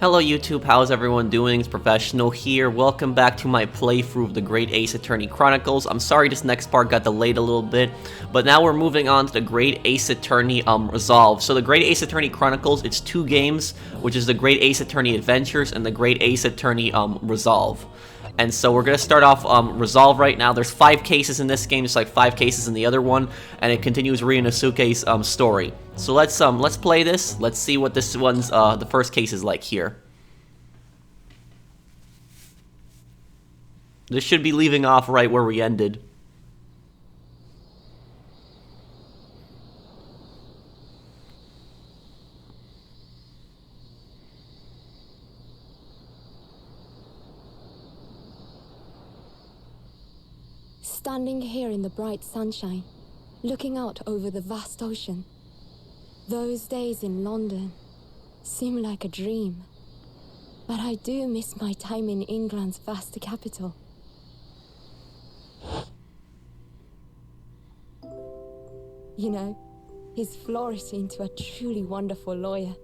Hello YouTube, how's everyone doing? It's Professional here. Welcome back to my playthrough of the Great Ace Attorney Chronicles. I'm sorry this next part got delayed a little bit, but now we're moving on to the Great Ace Attorney Resolve. So the Great Ace Attorney Chronicles, it's two games, which is the Great Ace Attorney Adventures and the Great Ace Attorney Resolve. And so we're going to start off Resolve right now. There's 5 cases in this game, just like 5 cases in the other one, and it continues Ryunosuke's story. So let's play this. Let's see what this one's the first case is like here. This should be leaving off right where we ended. Standing here in the bright sunshine, looking out over the vast ocean, those days in London seem like a dream. But I do miss my time in England's vast capital. You know, he's flourished into a truly wonderful lawyer.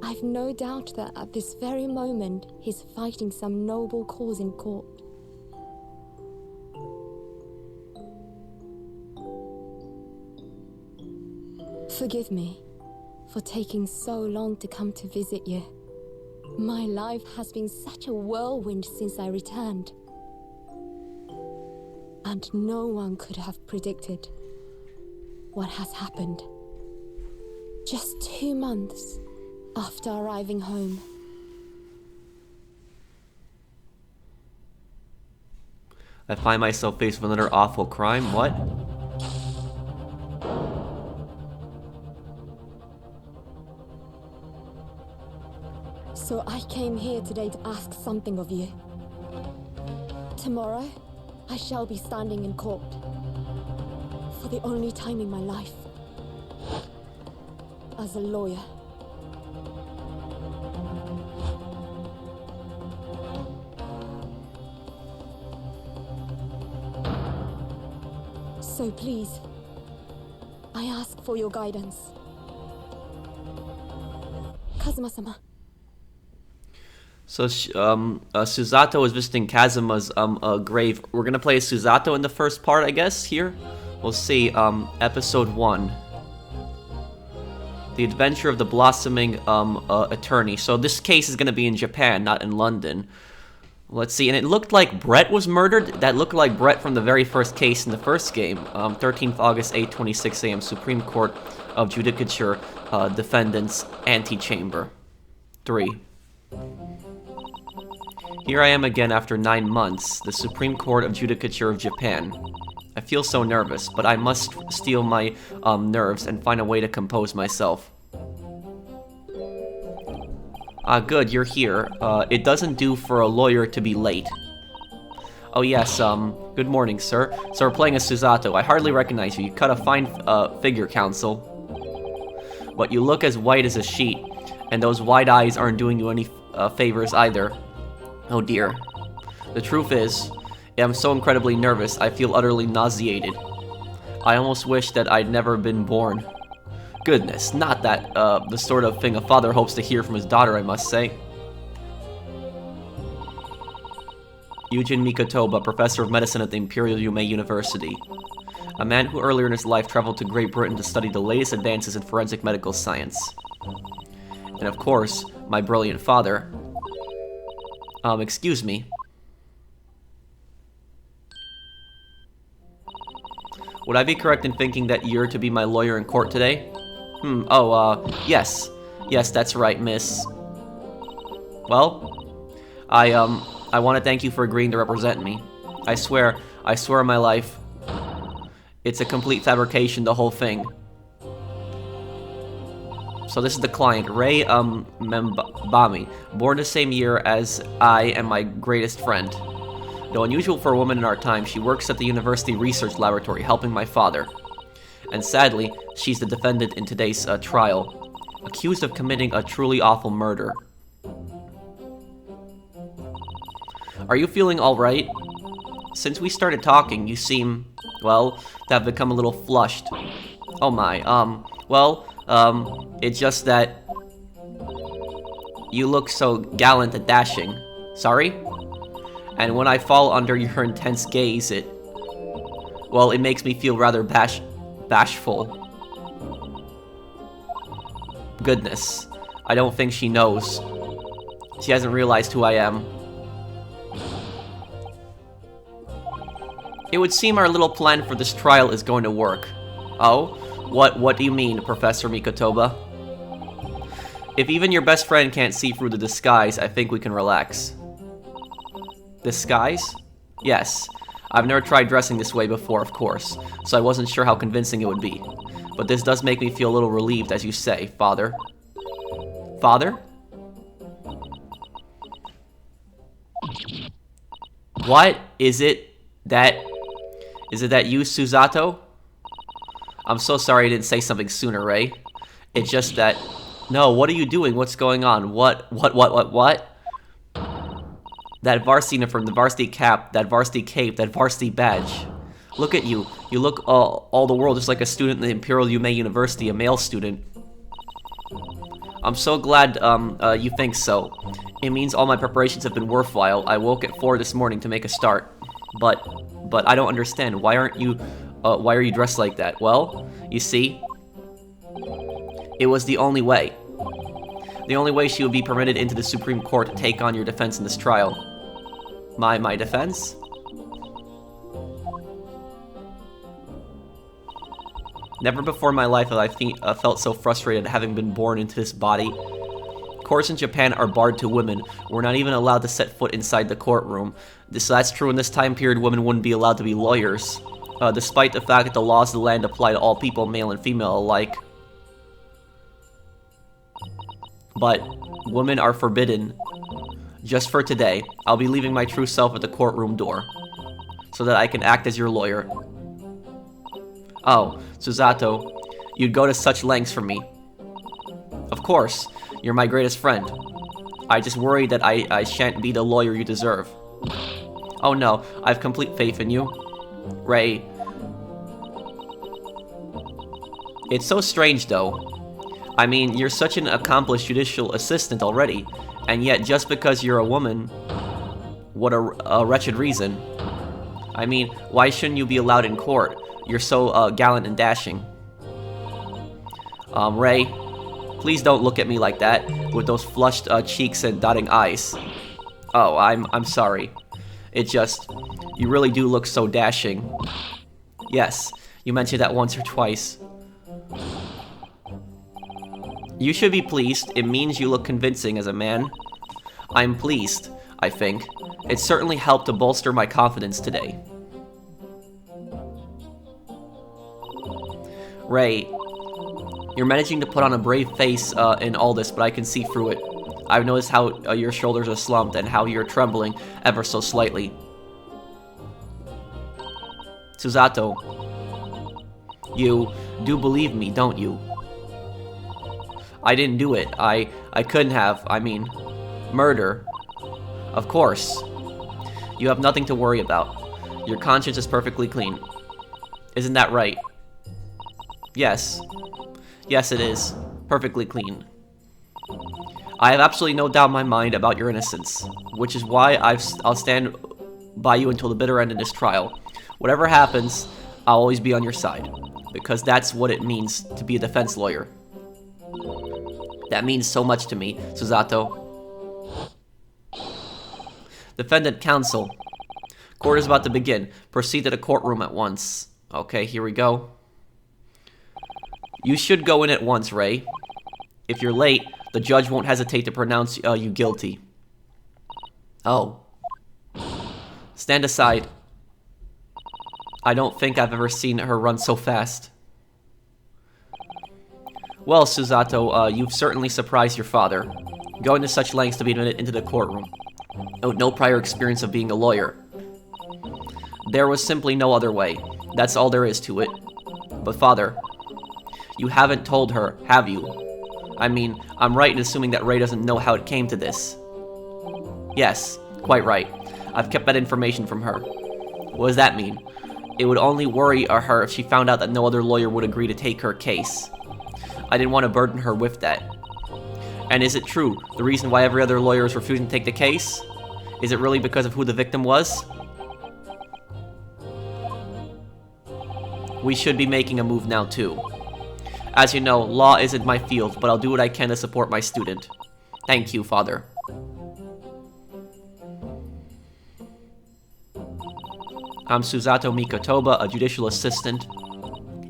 I've no doubt that at this very moment, he's fighting some noble cause in court. Forgive me for taking so long to come to visit you. My life has been such a whirlwind since I returned. And no one could have predicted what has happened. Just 2 months after arriving home. I find myself faced with another awful crime. What? So I came here today to ask something of you. Tomorrow, I shall be standing in court. For the only time in my life. As a lawyer. So please, I ask for your guidance. Kazuma-sama. So, Susato is visiting Kazuma's grave. We're gonna play Susato in the first part, I guess, here. We'll see, Episode 1. The Adventure of the Blossoming Attorney. So this case is gonna be in Japan, not in London. Let's see, and it looked like Brett was murdered. That looked like Brett from the very first case in the first game. 13th August, 8:26 a.m., Supreme Court of Judicature, Defendants, Antechamber. 3. Here I am again after 9 months, the Supreme Court of Judicature of Japan. I feel so nervous, but I must steel my nerves and find a way to compose myself. Good, you're here. It doesn't do for a lawyer to be late. Oh yes, good morning, sir. So we're playing as Susato. I hardly recognize you. You cut a fine figure, counsel. But you look as white as a sheet, and those wide eyes aren't doing you any favors either. Oh dear. The truth is, I'm so incredibly nervous, I feel utterly nauseated. I almost wish that I'd never been born. Goodness, not that, the sort of thing a father hopes to hear from his daughter, I must say. Yujin Mikotoba, professor of medicine at the Imperial Yume University. A man who earlier in his life traveled to Great Britain to study the latest advances in forensic medical science. And of course, my brilliant father. Excuse me. Would I be correct in thinking that you're to be my lawyer in court today? Yes. Yes, that's right, miss. Well, I want to thank you for agreeing to represent me. I swear on my life, it's a complete fabrication, the whole thing. So this is the client, Rei Membami, born the same year as I and my greatest friend. Though unusual for a woman in our time, she works at the university research laboratory, helping my father. And sadly, she's the defendant in today's trial, accused of committing a truly awful murder. Are you feeling alright? Since we started talking, you seem, well, to have become a little flushed. Oh my, it's just that You look so gallant and dashing. Sorry? And when I fall under your intense gaze, well, it makes me feel rather bashful. Goodness. I don't think she knows. She hasn't realized who I am. It would seem our little plan for this trial is going to work. Oh? What do you mean, Professor Mikotoba? If even your best friend can't see through the disguise, I think we can relax. Disguise? Yes. I've never tried dressing this way before, of course, so I wasn't sure how convincing it would be. But this does make me feel a little relieved, as you say, Father. Father? What? Is it that you, Susato? I'm so sorry I didn't say something sooner, Ray. It's just that... No, what are you doing? What's going on? What? That varsity uniform, the varsity cap, that varsity cape, that varsity badge. Look at you. You look all the world just like a student in the Imperial Yume University, a male student. I'm so glad you think so. It means all my preparations have been worthwhile. I woke at 4 this morning to make a start. But I don't understand. Why are you dressed like that? Well, you see, it was the only way. The only way she would be permitted into the Supreme Court to take on your defense in this trial. My defense? Never before in my life have I felt so frustrated having been born into this body. Courts in Japan are barred to women. We're not even allowed to set foot inside the courtroom. That's true in this time period, women wouldn't be allowed to be lawyers. Despite the fact that the laws of the land apply to all people, male and female alike. But women are forbidden. Just for today, I'll be leaving my true self at the courtroom door, so that I can act as your lawyer. Oh, Susato, you'd go to such lengths for me. Of course, you're my greatest friend. I just worry that I shan't be the lawyer you deserve. Oh no, I have complete faith in you. Ray. It's so strange though. I mean, you're such an accomplished judicial assistant already, and yet just because you're a woman, what a wretched reason. I mean, why shouldn't you be allowed in court? You're so gallant and dashing. Ray, please don't look at me like that, with those flushed cheeks and dotting eyes. Oh, I'm sorry. It just, you really do look so dashing. Yes, you mentioned that once or twice. You should be pleased. It means you look convincing as a man. I'm pleased, I think. It certainly helped to bolster my confidence today. Ray, you're managing to put on a brave face in all this, but I can see through it. I've noticed how your shoulders are slumped and how you're trembling ever so slightly. Susato, you do believe me, don't you? I didn't do it. I couldn't have. I mean, murder. Of course. You have nothing to worry about. Your conscience is perfectly clean. Isn't that right? Yes. Yes, it is. Perfectly clean. I have absolutely no doubt in my mind about your innocence, which is why I'll stand by you until the bitter end of this trial. Whatever happens, I'll always be on your side, because that's what it means to be a defense lawyer. That means so much to me, Susato. Defendant counsel. Court is about to begin. Proceed to the courtroom at once. Okay, here we go. You should go in at once, Ray. If you're late, the judge won't hesitate to pronounce you guilty. Oh. Stand aside. I don't think I've ever seen her run so fast. Well, Susato, you've certainly surprised your father, going to such lengths to be admitted into the courtroom. With no prior experience of being a lawyer. There was simply no other way. That's all there is to it. But father, you haven't told her, have you? I mean, I'm right in assuming that Ray doesn't know how it came to this. Yes, quite right. I've kept that information from her. What does that mean? It would only worry her if she found out that no other lawyer would agree to take her case. I didn't want to burden her with that. And is it true? The reason why every other lawyer is refusing to take the case? Is it really because of who the victim was? We should be making a move now, too. As you know, law isn't my field, but I'll do what I can to support my student. Thank you, Father. I'm Susato Mikotoba, a judicial assistant.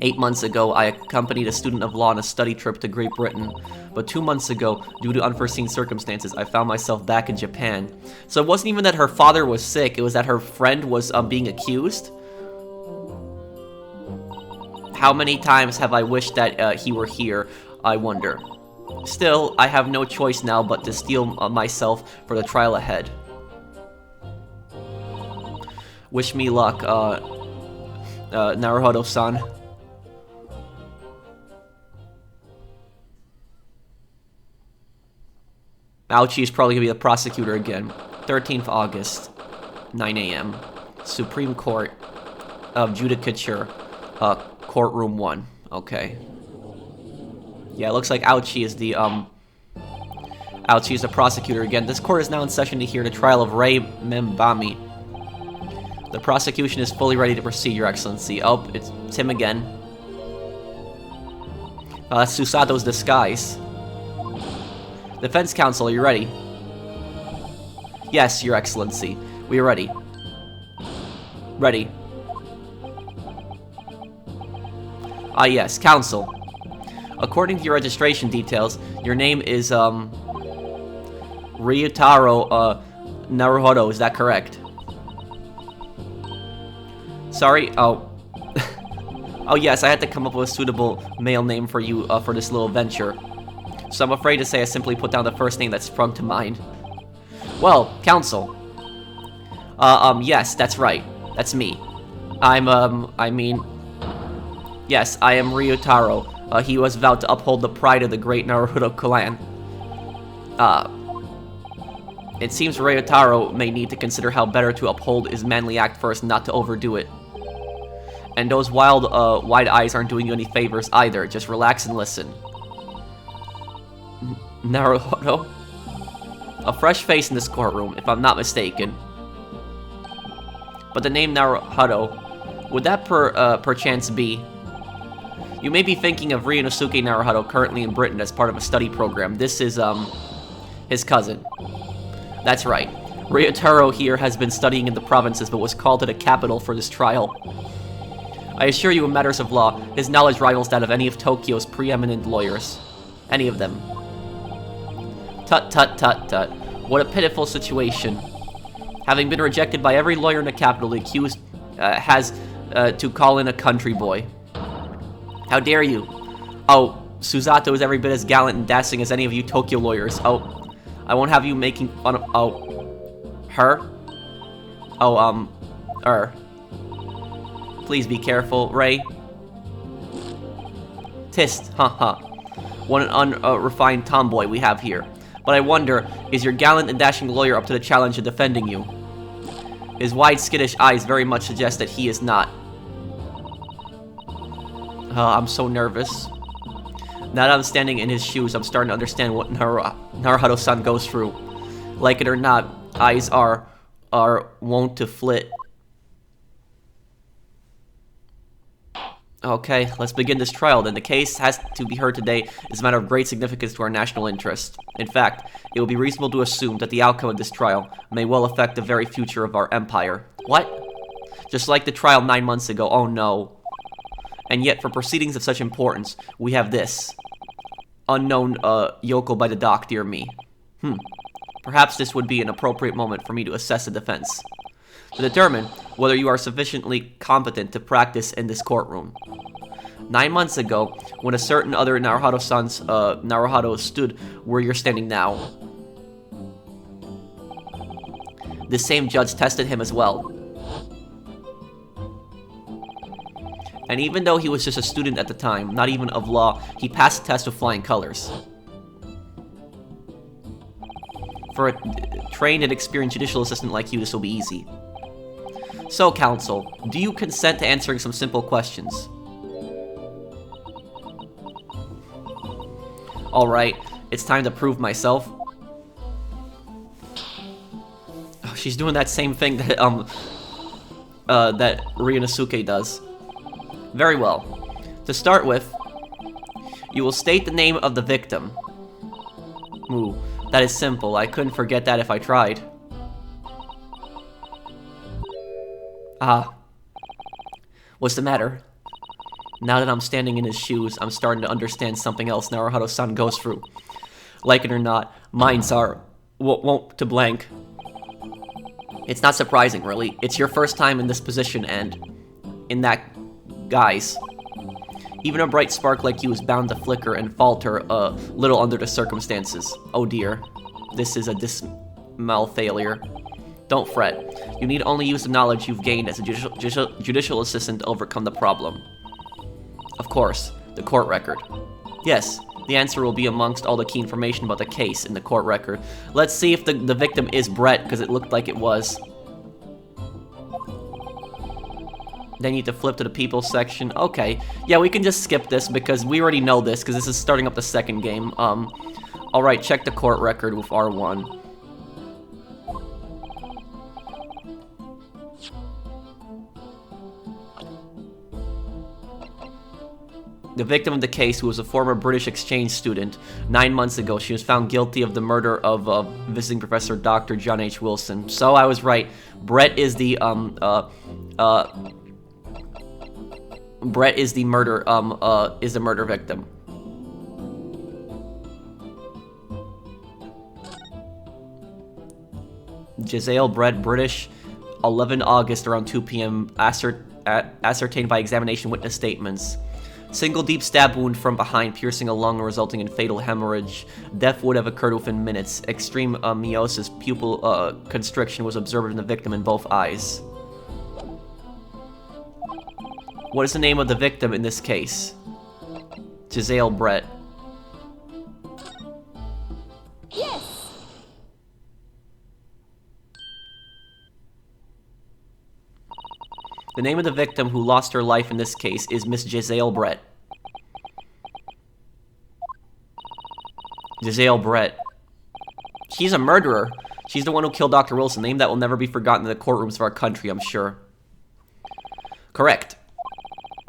8 months ago, I accompanied a student of law on a study trip to Great Britain. But 2 months ago, due to unforeseen circumstances, I found myself back in Japan. So it wasn't even that her father was sick, it was that her friend was being accused? How many times have I wished that he were here, I wonder. Still, I have no choice now but to steel myself for the trial ahead. Wish me luck, Naruhodo-san. Aochi is probably going to be the prosecutor again. 13th August, 9 a.m. Supreme Court of Judicature, Courtroom 1. Okay. Yeah, it looks like Aochi is the prosecutor again. This court is now in session to hear the trial of Rei Membami. The prosecution is fully ready to proceed, Your Excellency. Oh, it's him again. That's Susato's disguise. Defense counsel, are you ready? Yes, Your Excellency. We are ready. Ready. Ah, yes, counsel. According to your registration details, your name is, Ryutaro, Naruhodo, is that correct? Sorry? Oh. Oh, yes, I had to come up with a suitable male name for you, for this little venture. So I'm afraid to say I simply put down the first name that sprung to mind. Well, counsel. Yes, that's right. That's me. Yes, I am Ryutaro. He was vowed to uphold the pride of the great Naruhodo clan. It seems Ryutaro may need to consider how better to uphold his manly act first, not to overdo it. And those wild, wide eyes aren't doing you any favors either. Just relax and listen. Naruhodo? A fresh face in this courtroom, if I'm not mistaken. But the name Naruhodo, would that perchance be? You may be thinking of Ryunosuke Naruhodo, currently in Britain as part of a study program. This is, his cousin. That's right. Ryutaro here has been studying in the provinces, but was called to the capital for this trial. I assure you, in matters of law, his knowledge rivals that of any of Tokyo's preeminent lawyers. Any of them. Tut tut tut tut. What a pitiful situation. Having been rejected by every lawyer in the capital, the accused has to call in a country boy. How dare you? Oh, Susato is every bit as gallant and dashing as any of you Tokyo lawyers. Oh, I won't have you making fun of... Oh. Her? Oh, Please be careful, Ray. Tist, haha. What an unrefined tomboy we have here. But I wonder, is your gallant and dashing lawyer up to the challenge of defending you? His wide, skittish eyes very much suggest that he is not. I'm so nervous. Now that I'm standing in his shoes, I'm starting to understand what Naruhodo-san goes through. Like it or not, eyes are wont to flit. Okay, let's begin this trial then. The case has to be heard today is a matter of great significance to our national interest. In fact, it will be reasonable to assume that the outcome of this trial may well affect the very future of our empire. What? Just like the trial 9 months ago, oh no. And yet, for proceedings of such importance, we have this. Unknown, yokel by the dock, dear me. Perhaps this would be an appropriate moment for me to assess the defense. To determine whether you are sufficiently competent to practice in this courtroom. 9 months ago, when a certain other Naruhodo-san's, Naruhodo stood where you're standing now. This same judge tested him as well. And even though he was just a student at the time, not even of law, he passed the test with flying colors. For a trained and experienced judicial assistant like you, this will be easy. So, counsel, do you consent to answering some simple questions? Alright, It's time to prove myself. Oh, she's doing that same thing that, that Ryunosuke does. Very well. To start with, you will state the name of the victim. Ooh, that is simple. I couldn't forget that if I tried. Ah. What's the matter? Now that I'm standing in his shoes, I'm starting to understand something else Naruhodo-san goes through. Like it or not, minds are won't to blank. It's not surprising, really. It's your first time in this position, and in that guise. Even a bright spark like you is bound to flicker and falter a little under the circumstances. Oh dear. This is a dismal failure. Don't fret. You need only use the knowledge you've gained as a judicial assistant to overcome the problem. Of course, the court record. Yes, the answer will be amongst all the key information about the case in the court record. Let's see if the victim is Brett, because it looked like it was. Then you need to flip to the people section. Okay, yeah, we can just skip this because we already know this, because this is starting up the second game. Alright, check the court record with R1. The victim of the case, who was a former British exchange student, 9 months ago, she was found guilty of the murder of visiting professor Dr. John H. Wilson. So I was right. Brett is the murder victim. Giselle Brett, British, 11 August around 2 p.m. Ascertained by examination witness statements. Single deep stab wound from behind, piercing a lung, resulting in fatal hemorrhage. Death would have occurred within minutes. Extreme meiosis, pupil constriction was observed in the victim in both eyes. What is the name of the victim in this case? Giselle Brett. Yes! The name of the victim who lost her life in this case is Miss Giselle Brett. Giselle Brett. She's a murderer. She's the one who killed Dr. Wilson, a name that will never be forgotten in the courtrooms of our country, I'm sure. Correct.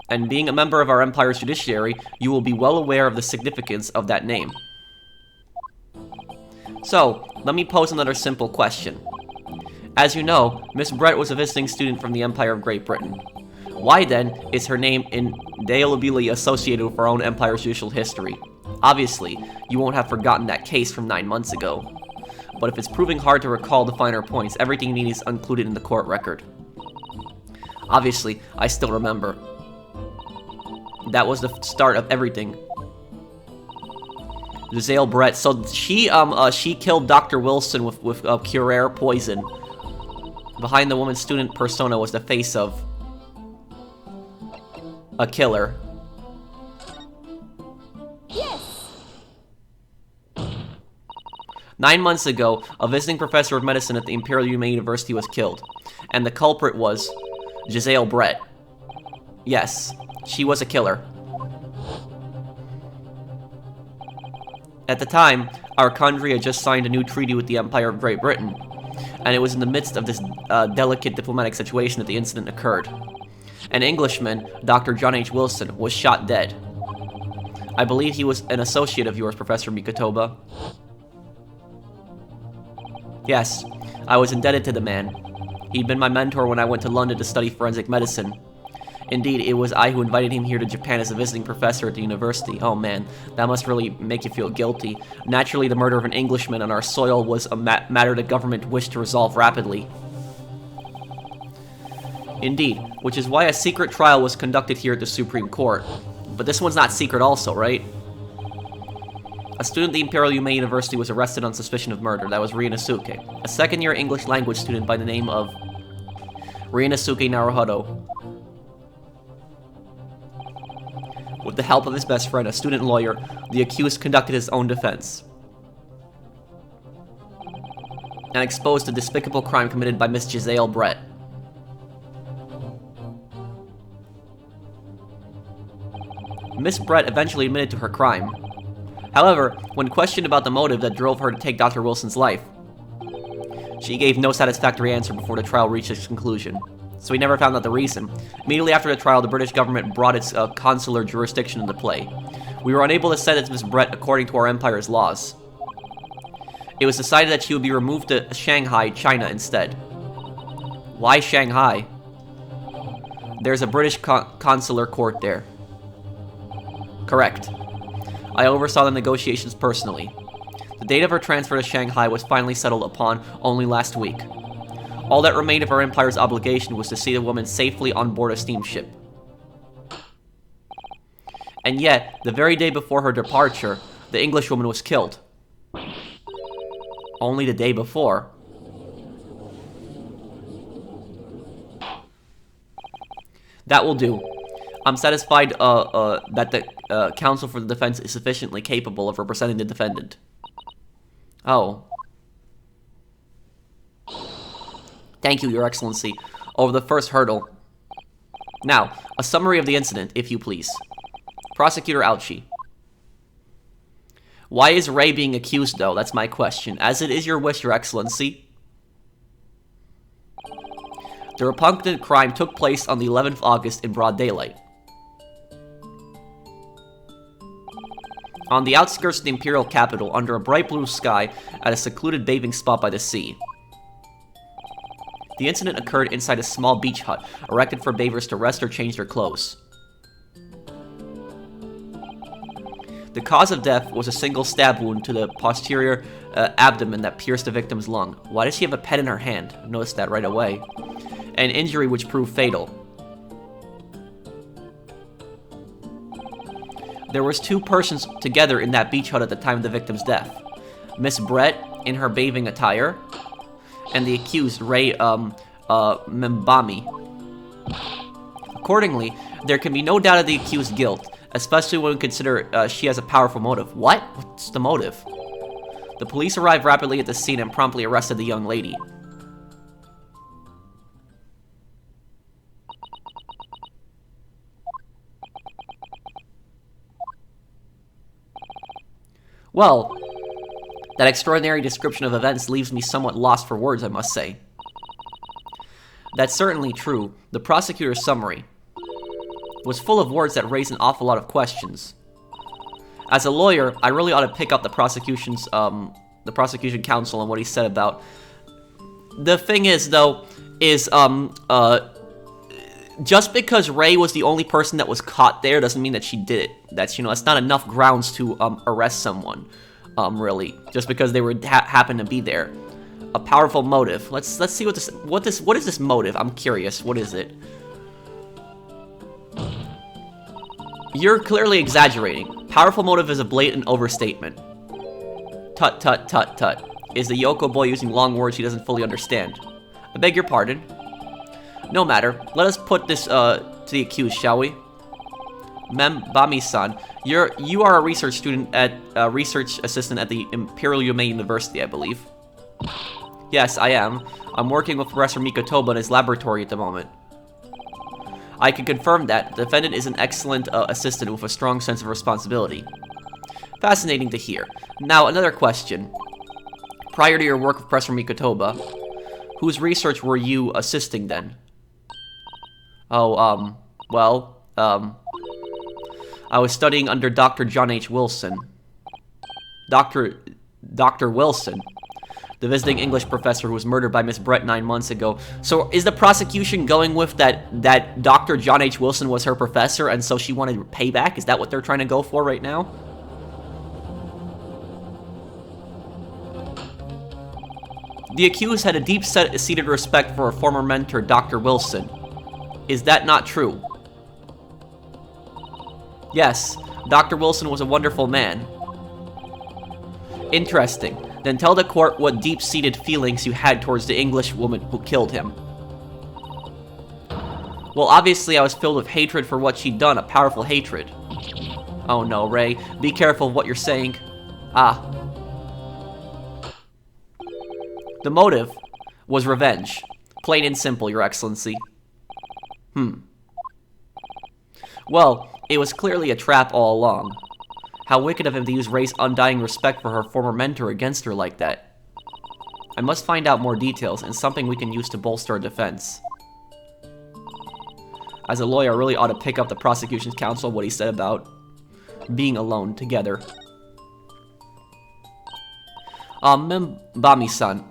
And being a member of our empire's judiciary, you will be well aware of the significance of that name. So, let me pose another simple question. As you know, Miss Brett was a visiting student from the Empire of Great Britain. Why then is her name indelibly associated with our own empire's judicial history? Obviously, you won't have forgotten that case from 9 months ago. But if it's proving hard to recall the finer points, everything you need is included in the court record. Obviously, I still remember. That was the start of everything. Giselle Brett. So she killed Dr. Wilson with Curare poison. Behind the woman's student persona was the face of a killer. Yes! 9 months ago, a visiting professor of medicine at the Imperial Humane University was killed, and the culprit was Giselle Brett. Yes, she was a killer. At the time, our country had just signed a new treaty with the Empire of Great Britain, and it was in the midst of this delicate diplomatic situation that the incident occurred. An Englishman, Dr. John H. Wilson, was shot dead. I believe he was an associate of yours, Professor Mikotoba. Yes, I was indebted to the man. He'd been my mentor when I went to London to study forensic medicine. Indeed, it was I who invited him here to Japan as a visiting professor at the university. Oh man, that must really make you feel guilty. Naturally, the murder of an Englishman on our soil was a matter the government wished to resolve rapidly. Indeed, which is why a secret trial was conducted here at the Supreme Court. But this one's not secret also, right? A student at the Imperial Humane University was arrested on suspicion of murder. That was Ryunosuke, a second-year English language student by the name of Ryunosuke Naruhodo. With the help of his best friend, a student lawyer, the accused conducted his own defense and exposed a despicable crime committed by Miss Giselle Brett. Miss Brett eventually admitted to her crime. However, when questioned about the motive that drove her to take Dr. Wilson's life, she gave no satisfactory answer before the trial reached its conclusion. So we never found out the reason. Immediately after the trial, the British government brought its consular jurisdiction into play. We were unable to sentence Miss Brett according to our empire's laws. It was decided that she would be removed to Shanghai, China instead. Why Shanghai? There's a British consular court there. Correct. I oversaw the negotiations personally. The date of her transfer to Shanghai was finally settled upon only last week. All that remained of our empire's obligation was to see the woman safely on board a steamship. And yet, the very day before her departure, the Englishwoman was killed. Only the day before. That will do. I'm satisfied that the counsel for the defense is sufficiently capable of representing the defendant. Oh. Thank you, Your Excellency. Over the first hurdle. Now, a summary of the incident, if you please. Prosecutor Ouchie. Why is Ray being accused, though? That's my question. As it is your wish, Your Excellency. The repugnant crime took place on the 11th of August in broad daylight. On the outskirts of the imperial capital, under a bright blue sky, at a secluded bathing spot by the sea. The incident occurred inside a small beach hut, erected for bathers to rest or change their clothes. The cause of death was a single stab wound to the posterior abdomen that pierced the victim's lung. Why does she have a pen in her hand? I noticed that right away. An injury which proved fatal. There was 2 persons together in that beach hut at the time of the victim's death. Miss Brett, in her bathing attire, and the accused, Ray, Mbami. Accordingly, there can be no doubt of the accused's guilt, especially when we consider she has a powerful motive. What? What's the motive? The police arrived rapidly at the scene and promptly arrested the young lady. Well, that extraordinary description of events leaves me somewhat lost for words, I must say. That's certainly true. The prosecutor's summary was full of words that raised an awful lot of questions. As a lawyer, I really ought to pick up the prosecution counsel and what he said about. The thing is, though, is just because Ray was the only person that was caught there doesn't mean that she did it. That's not enough grounds to arrest someone. Really, just because they were happen to be there. A powerful motive. Let's see what is this motive? I'm curious. What is it? You're clearly exaggerating. Powerful motive is a blatant overstatement. Tut tut tut tut. Is the Yoko boy using long words he doesn't fully understand? I beg your pardon. No matter. Let us put this to the accused, shall we? Bami-san, you are a research student at research assistant at the Imperial Yume University, I believe. Yes, I am. I'm working with Professor Mikotoba in his laboratory at the moment. I can confirm that the defendant is an excellent assistant with a strong sense of responsibility. Fascinating to hear. Now, another question. Prior to your work with Professor Mikotoba, whose research were you assisting then? Oh, I was studying under Dr. John H. Wilson. Dr. Wilson, the visiting English professor who was murdered by Miss Brett 9 months ago. So is the prosecution going with that Dr. John H. Wilson was her professor and so she wanted payback? Is that what they're trying to go for right now? The accused had a deep-seated respect for her former mentor, Dr. Wilson. Is that not true? Yes, Dr. Wilson was a wonderful man. Interesting. Then tell the court what deep-seated feelings you had towards the English woman who killed him. Well, obviously I was filled with hatred for what she'd done, a powerful hatred. Oh no, Ray. Be careful of what you're saying. Ah. The motive was revenge. Plain and simple, Your Excellency. Well, it was clearly a trap all along. How wicked of him to use Ray's undying respect for her former mentor against her like that. I must find out more details, and something we can use to bolster our defense. As a lawyer, I really ought to pick up the prosecution's counsel what he said about being alone together. Bami-san.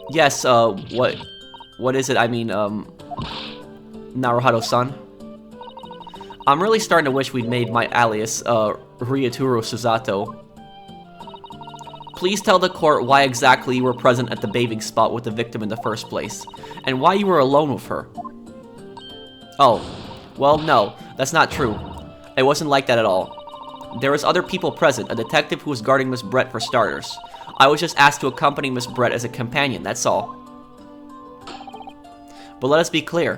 Yes, what is it? I mean, Naruhado-san. I'm really starting to wish we'd made my alias, Ryotaro Susato. Please tell the court why exactly you were present at the bathing spot with the victim in the first place, and why you were alone with her. Oh, well, no, that's not true. It wasn't like that at all. There was other people present, a detective who was guarding Miss Brett for starters. I was just asked to accompany Miss Brett as a companion, that's all. But let us be clear.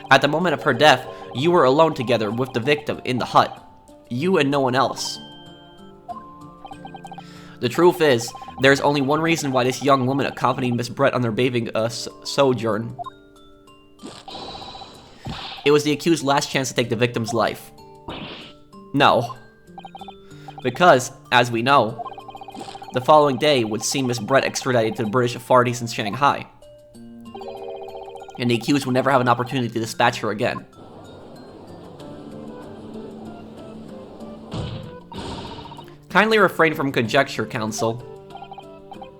At the moment of her death, you were alone together with the victim in the hut. You and no one else. The truth is, there's only one reason why this young woman accompanied Miss Brett on their bathing sojourn. It was the accused's last chance to take the victim's life. No. Because, as we know, the following day would see Miss Brett extradited to the British authorities in Shanghai. And the accused would never have an opportunity to dispatch her again. Kindly refrain from conjecture, counsel.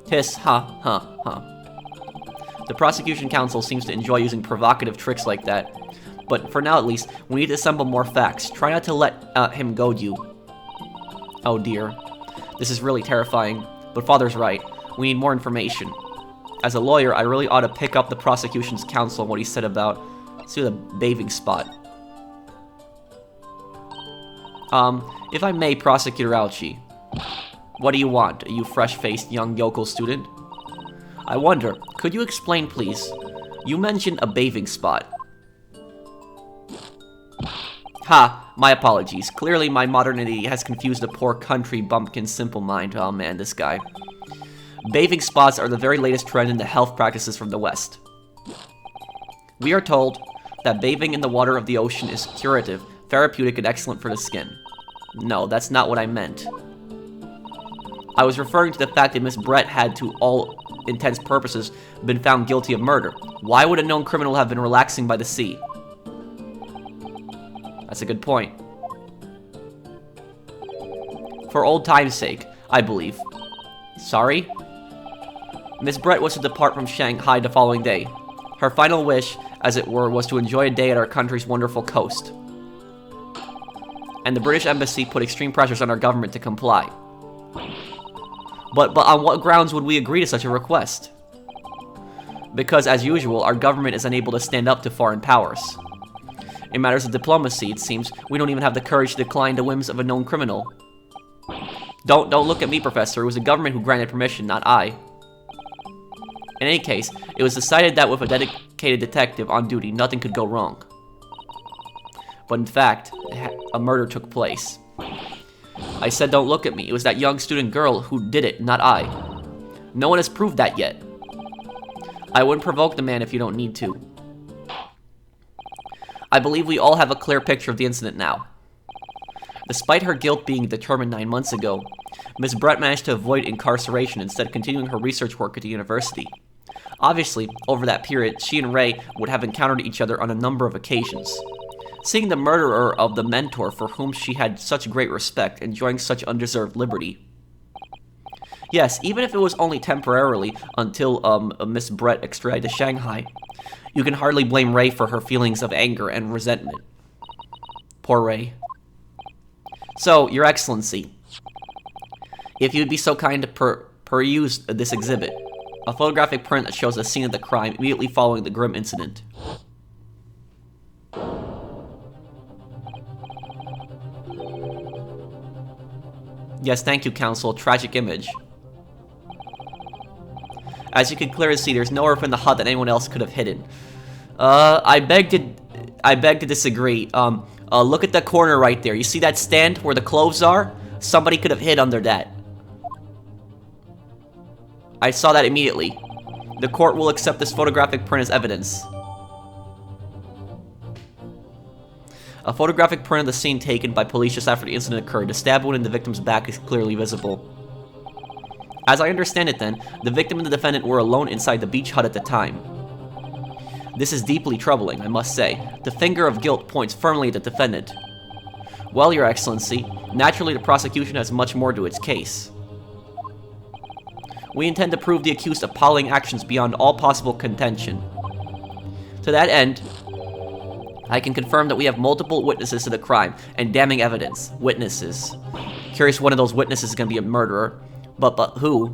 Hiss, ha, ha, ha. The prosecution counsel seems to enjoy using provocative tricks like that. But for now at least, we need to assemble more facts. Try not to let him goad you. Oh dear. This is really terrifying. But Father's right. We need more information. As a lawyer, I really ought to pick up the prosecution's counsel and what he said about the bathing spot. If I may, Prosecutor Aochi. What do you want, you fresh-faced young yokel student? I wonder, could you explain, please? You mentioned a bathing spot. Ha! My apologies. Clearly my modernity has confused a poor country bumpkin's simple mind. Oh man, this guy. Bathing spots are the very latest trend in the health practices from the West. We are told that bathing in the water of the ocean is curative, therapeutic, and excellent for the skin. No, that's not what I meant. I was referring to the fact that Miss Brett had, to all intents purposes, been found guilty of murder. Why would a known criminal have been relaxing by the sea? That's a good point. For old time's sake, I believe. Sorry? Miss Brett was to depart from Shanghai the following day. Her final wish, as it were, was to enjoy a day at our country's wonderful coast. And the British Embassy put extreme pressures on our government to comply. But on what grounds would we agree to such a request? Because, as usual, our government is unable to stand up to foreign powers. In matters of diplomacy, it seems, we don't even have the courage to decline the whims of a known criminal. Don't look at me, Professor. It was the government who granted permission, not I. In any case, it was decided that with a dedicated detective on duty, nothing could go wrong. But in fact, a murder took place. I said don't look at me. It was that young student girl who did it, not I. No one has proved that yet. I wouldn't provoke the man if you don't need to. I believe we all have a clear picture of the incident now. Despite her guilt being determined 9 months ago, Miss Brett managed to avoid incarceration instead of continuing her research work at the university. Obviously, over that period, she and Ray would have encountered each other on a number of occasions. Seeing the murderer of the mentor for whom she had such great respect enjoying such undeserved liberty. Yes, even if it was only temporarily until Miss Brett extradited to Shanghai, you can hardly blame Ray for her feelings of anger and resentment. Poor Ray. So, Your Excellency, if you'd be so kind to peruse this exhibit, a photographic print that shows the scene of the crime immediately following the grim incident. Yes, thank you, Counsel. Tragic image. As you can clearly see, there's nowhere within the hut that anyone else could have hidden. I beg to disagree. Look at the corner right there. You see that stand where the clothes are? Somebody could have hid under that. I saw that immediately. The court will accept this photographic print as evidence. A photographic print of the scene taken by police just after the incident occurred. The stab wound in the victim's back is clearly visible. As I understand it then, the victim and the defendant were alone inside the beach hut at the time. This is deeply troubling, I must say. The finger of guilt points firmly at the defendant. Well, Your Excellency, naturally the prosecution has much more to its case. We intend to prove the accused appalling actions beyond all possible contention. To that end, I can confirm that we have multiple witnesses to the crime, and damning evidence. Witnesses. Curious one of those witnesses is going to be a murderer. But who?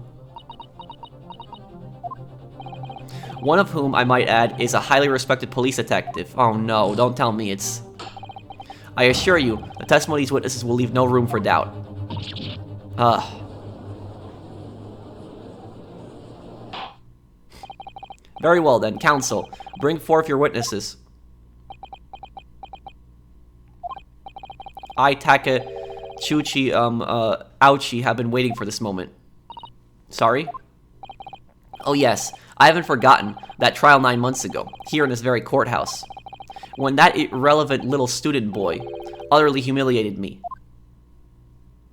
One of whom, I might add, is a highly respected police detective. Oh no, don't tell me it's... I assure you, the testimony of these witnesses will leave no room for doubt. Very well then, counsel. Bring forth your witnesses. I, Taka, Chuchi, Ouchi have been waiting for this moment. Sorry? Oh yes, I haven't forgotten that trial 9 months ago, here in this very courthouse, when that irrelevant little student boy utterly humiliated me.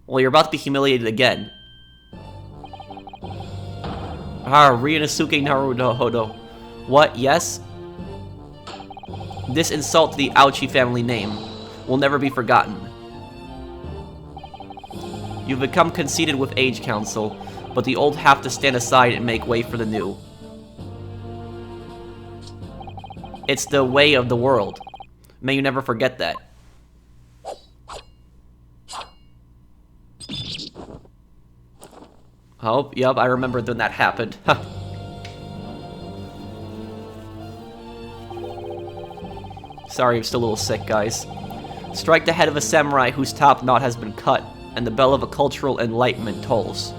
Well, you're about to be humiliated again. Ryunosuke Naruhodo. What? Yes? This insult to the Ouchi family name will never be forgotten. You've become conceited with age, counsel, but the old have to stand aside and make way for the new. It's the way of the world. May you never forget that. Oh, yep, I remember when that happened. Sorry, I'm still a little sick, guys. Strike the head of a samurai whose top knot has been cut, and the bell of a cultural enlightenment tolls.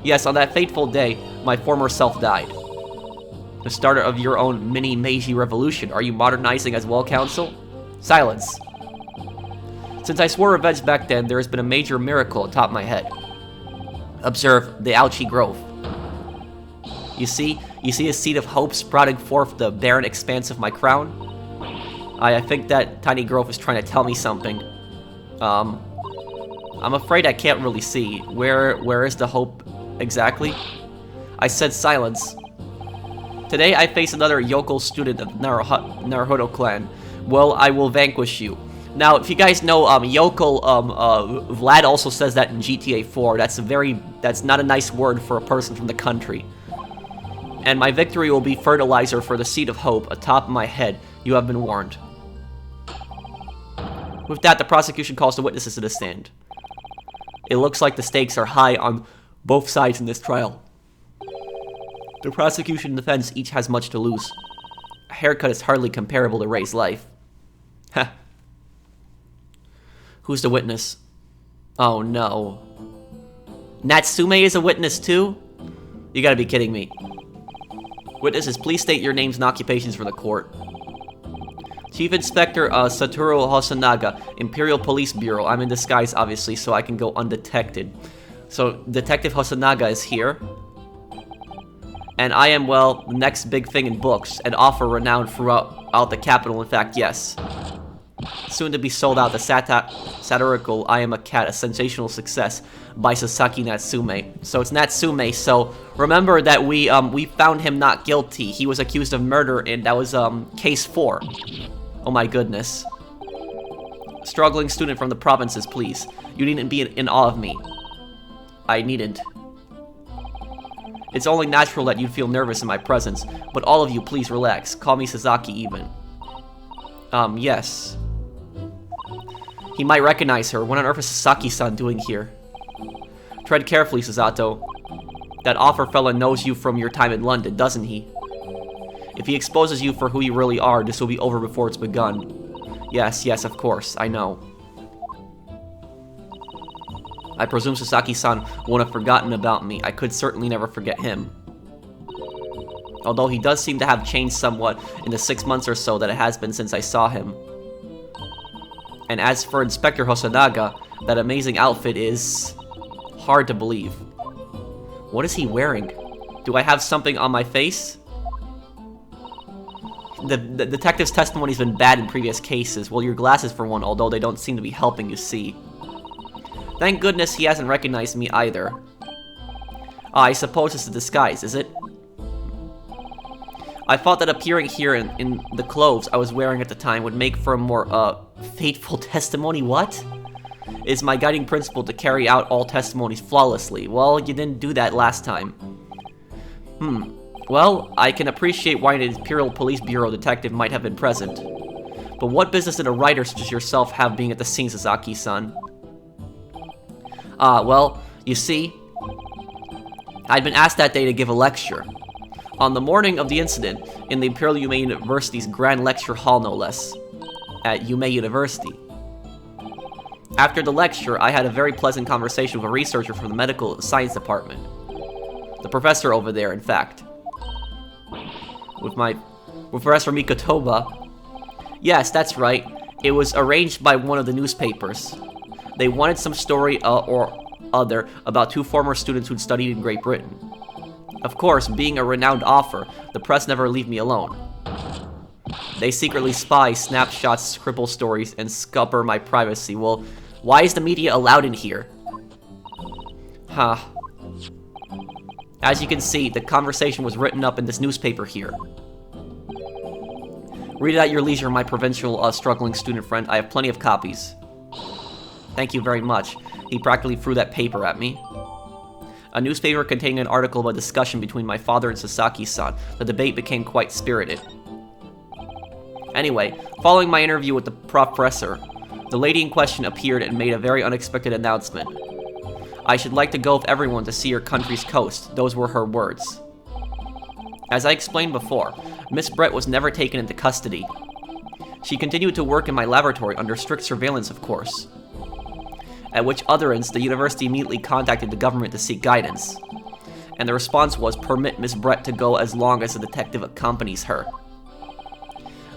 Yes, on that fateful day, my former self died. The starter of your own mini Meiji revolution. Are you modernizing as well, counsel? Silence. Since I swore revenge back then, there has been a major miracle atop my head. Observe the Ouchi Grove. You see a seed of hope sprouting forth the barren expanse of my crown? I think that tiny grove is trying to tell me something. I'm afraid I can't really see. Where is the hope exactly? I said silence. Today I face another yokel student of Naruhodo clan. Well, I will vanquish you. Now, if you guys know, yokel, Vlad also says that in GTA 4. That's not a nice word for a person from the country. And my victory will be fertilizer for the seed of hope atop my head. You have been warned. With that, the prosecution calls the witnesses to the stand. It looks like the stakes are high on both sides in this trial. The prosecution and defense each has much to lose. A haircut is hardly comparable to Ray's life. Heh. Who's the witness? Oh no. Natsume is a witness too? You gotta be kidding me. Witnesses, please state your names and occupations for the court. Chief Inspector Satoru Hosonaga, Imperial Police Bureau. I'm in disguise, obviously, so I can go undetected. So, Detective Hosonaga is here. And I am, well, the next big thing in books, an author renowned throughout the capital. In fact, yes. Soon to be sold out, the satirical I Am a Cat, a sensational success by Sasaki Natsume. So it's Natsume, so remember that we found him not guilty. He was accused of murder, and that was case 4. Oh my goodness. Struggling student from the provinces, please. You needn't be in awe of me. I needn't. It's only natural that you'd feel nervous in my presence, but all of you, please relax. Call me Sasaki even. Yes. He might recognize her. What on earth is Sasaki-san doing here? Tread carefully, Susato. That author fella knows you from your time in London, doesn't he? If he exposes you for who you really are, this will be over before it's begun. Yes, of course, I know. I presume Sasaki-san won't have forgotten about me. I could certainly never forget him. Although he does seem to have changed somewhat in the 6 months or so that it has been since I saw him. And as for Inspector Hosonaga, that amazing outfit is hard to believe. What is he wearing? Do I have something on my face? the detective's testimony's been bad in previous cases. Well, your glasses for one, although they don't seem to be helping you see. Thank goodness he hasn't recognized me either. I suppose it's a disguise, is it? I thought that appearing here in the clothes I was wearing at the time would make for a more, fateful testimony. What? It's my guiding principle to carry out all testimonies flawlessly. Well, you didn't do that last time. Well, I can appreciate why an Imperial Police Bureau detective might have been present. But what business did a writer such as yourself have being at the scene, Sasaki-san? Well, you see, I'd been asked that day to give a lecture. On the morning of the incident, in the Imperial Yume University's Grand Lecture Hall, no less. At Yume University. After the lecture, I had a very pleasant conversation with a researcher from the Medical Science Department. The professor over there, in fact. With Professor Mikotoba. Yes, that's right. It was arranged by one of the newspapers. They wanted some story or other about two former students who'd studied in Great Britain. Of course, being a renowned author, the press never leave me alone. They secretly spy, snapshots, scribble stories, and scupper my privacy. Well, why is the media allowed in here? Huh. As you can see, the conversation was written up in this newspaper here. Read it at your leisure, my provincial, struggling student friend. I have plenty of copies. Thank you very much. He practically threw that paper at me. A newspaper containing an article about a discussion between my father and Sasaki-san. The debate became quite spirited. Anyway, following my interview with the professor, the lady in question appeared and made a very unexpected announcement. I should like to go with everyone to see your country's coast. Those were her words. As I explained before, Miss Brett was never taken into custody. She continued to work in my laboratory under strict surveillance, of course. At which utterance, the university immediately contacted the government to seek guidance. And the response was, permit Miss Brett to go as long as the detective accompanies her.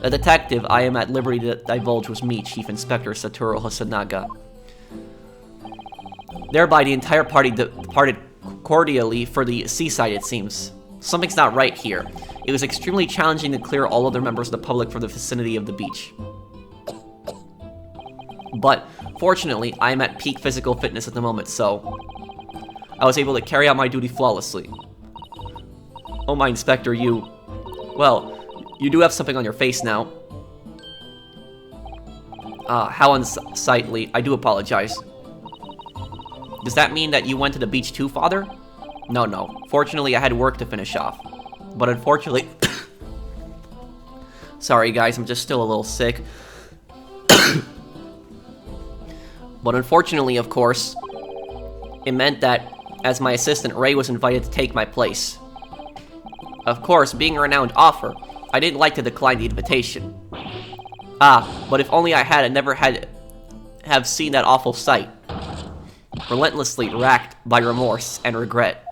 The detective I am at liberty to divulge was me, Chief Inspector Satoru Hosonaga. Thereby, the entire party departed cordially for the seaside, it seems. Something's not right here. It was extremely challenging to clear all other members of the public from the vicinity of the beach. But, fortunately, I am at peak physical fitness at the moment, so I was able to carry out my duty flawlessly. Oh my, Inspector, well, you do have something on your face now. How unsightly. I do apologize. Does that mean that you went to the beach too, Father? No. Fortunately, I had work to finish off. But unfortunately... Sorry, guys, I'm just still a little sick. But unfortunately, of course, it meant that, as my assistant, Ray was invited to take my place. Of course, being a renowned author, I didn't like to decline the invitation. But if only I never have seen that awful sight. Relentlessly racked by remorse and regret.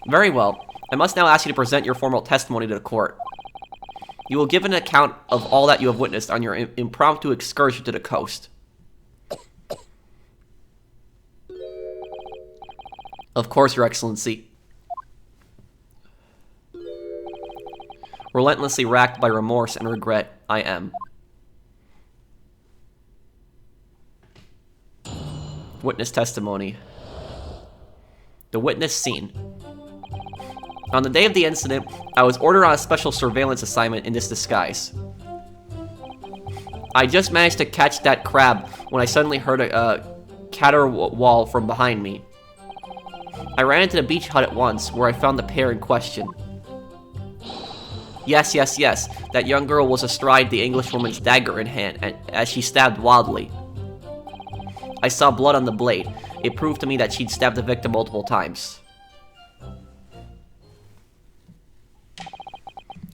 Very well. I must now ask you to present your formal testimony to the court. You will give an account of all that you have witnessed on your impromptu excursion to the coast. Of course, Your Excellency. Relentlessly racked by remorse and regret, I am. Witness testimony. The witness scene. On the day of the incident, I was ordered on a special surveillance assignment in this disguise. I just managed to catch that crab when I suddenly heard a caterwaul from behind me. I ran into the beach hut at once, where I found the pair in question. Yes, that young girl was astride the Englishwoman's dagger in hand, as she stabbed wildly. I saw blood on the blade. It proved to me that she'd stabbed the victim multiple times.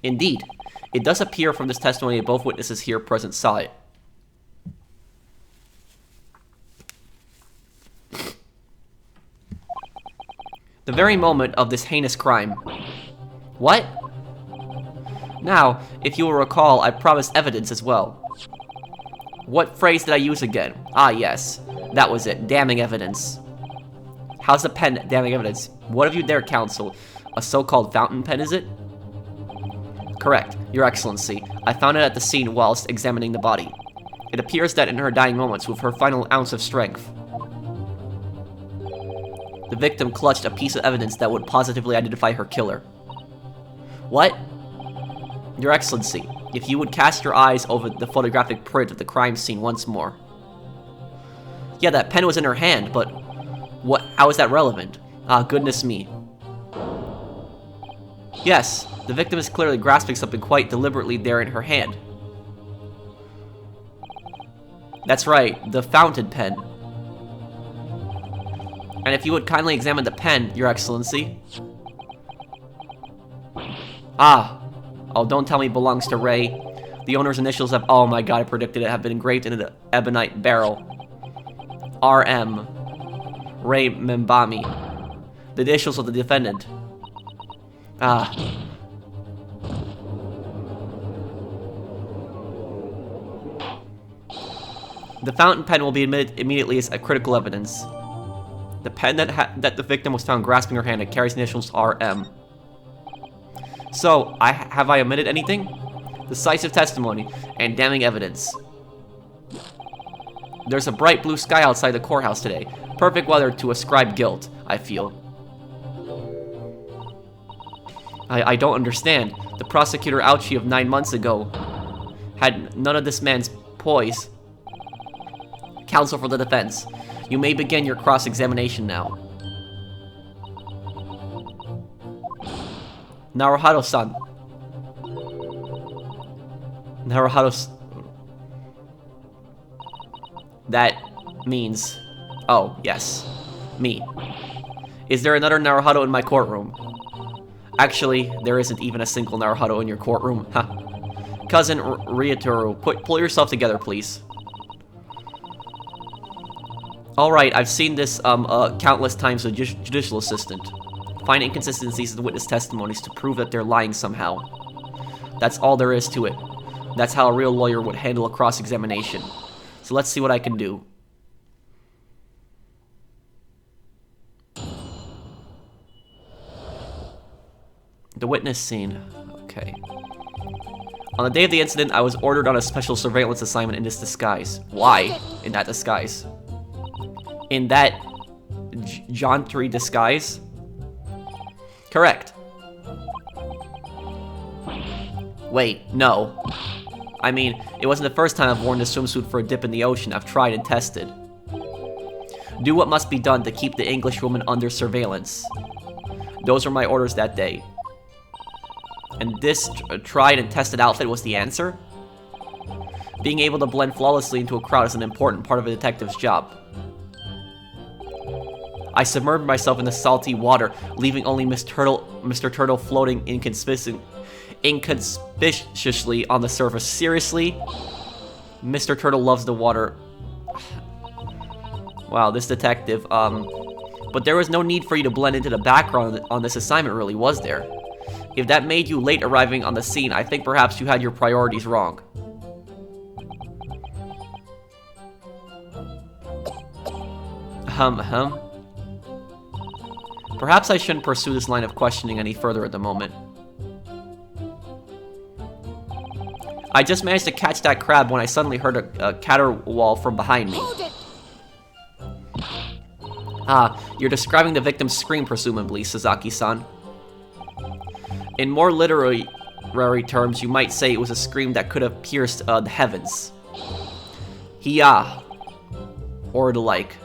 Indeed, it does appear from this testimony that both witnesses here present saw it. The very moment of this heinous crime. What? Now, if you will recall, I promised evidence as well. What phrase did I use again? Ah, yes. That was it. Damning evidence. How's the pen damning evidence? What have you there, counsel? A so-called fountain pen, is it? Correct, Your Excellency. I found it at the scene whilst examining the body. It appears that in her dying moments, with her final ounce of strength, the victim clutched a piece of evidence that would positively identify her killer. What? Your Excellency, if you would cast your eyes over the photographic print of the crime scene once more. Yeah, that pen was in her hand, but what? How is that relevant? Ah, goodness me. Yes, the victim is clearly grasping something quite deliberately there in her hand. That's right, the fountain pen. And if you would kindly examine the pen, Your Excellency. Ah. Oh, don't tell me it belongs to Ray. The owner's initials have, oh my god, I predicted it, have been engraved in an ebonite barrel. RM. Ray Membami. The initials of the defendant. Ah. The fountain pen will be admitted immediately as a critical evidence. The pen that the victim was found grasping her hand, it carries initials RM. So, have I omitted anything? Decisive testimony and damning evidence. There's a bright blue sky outside the courthouse today. Perfect weather to ascribe guilt, I feel. I don't understand. The prosecutor Ouchie of 9 months ago had none of this man's poise. Counsel for the defense. You may begin your cross-examination now. Naruhado-san. Naruhado-san. That means... Oh, yes. Me. Is there another Naruhado in my courtroom? Actually, there isn't even a single Naruhado in your courtroom. Ha. Cousin Ryotaro, pull yourself together, please. Alright, I've seen this countless times with judicial assistant. Find inconsistencies in the witness testimonies to prove that they're lying somehow. That's all there is to it. That's how a real lawyer would handle a cross-examination. So let's see what I can do. The witness scene. Okay. On the day of the incident, I was ordered on a special surveillance assignment in this disguise. Why? In that disguise? In that jauntry disguise? Correct. Wait, no. I mean, it wasn't the first time I've worn this swimsuit for a dip in the ocean. I've tried and tested. Do what must be done to keep the Englishwoman under surveillance. Those were my orders that day. And this tried and tested outfit was the answer? Being able to blend flawlessly into a crowd is an important part of a detective's job. I submerged myself in the salty water, leaving only Mr. Turtle floating inconspicuously on the surface. Seriously? Mr. Turtle loves the water. Wow, this detective, but there was no need for you to blend into the background on this assignment, really, was there? If that made you late arriving on the scene, I think perhaps you had your priorities wrong. Perhaps I shouldn't pursue this line of questioning any further at the moment. I just managed to catch that crab when I suddenly heard a caterwaul from behind me. Ah, you're describing the victim's scream, presumably, Sasaki-san. In more literary terms, you might say it was a scream that could have pierced the heavens. Hiya, or the like.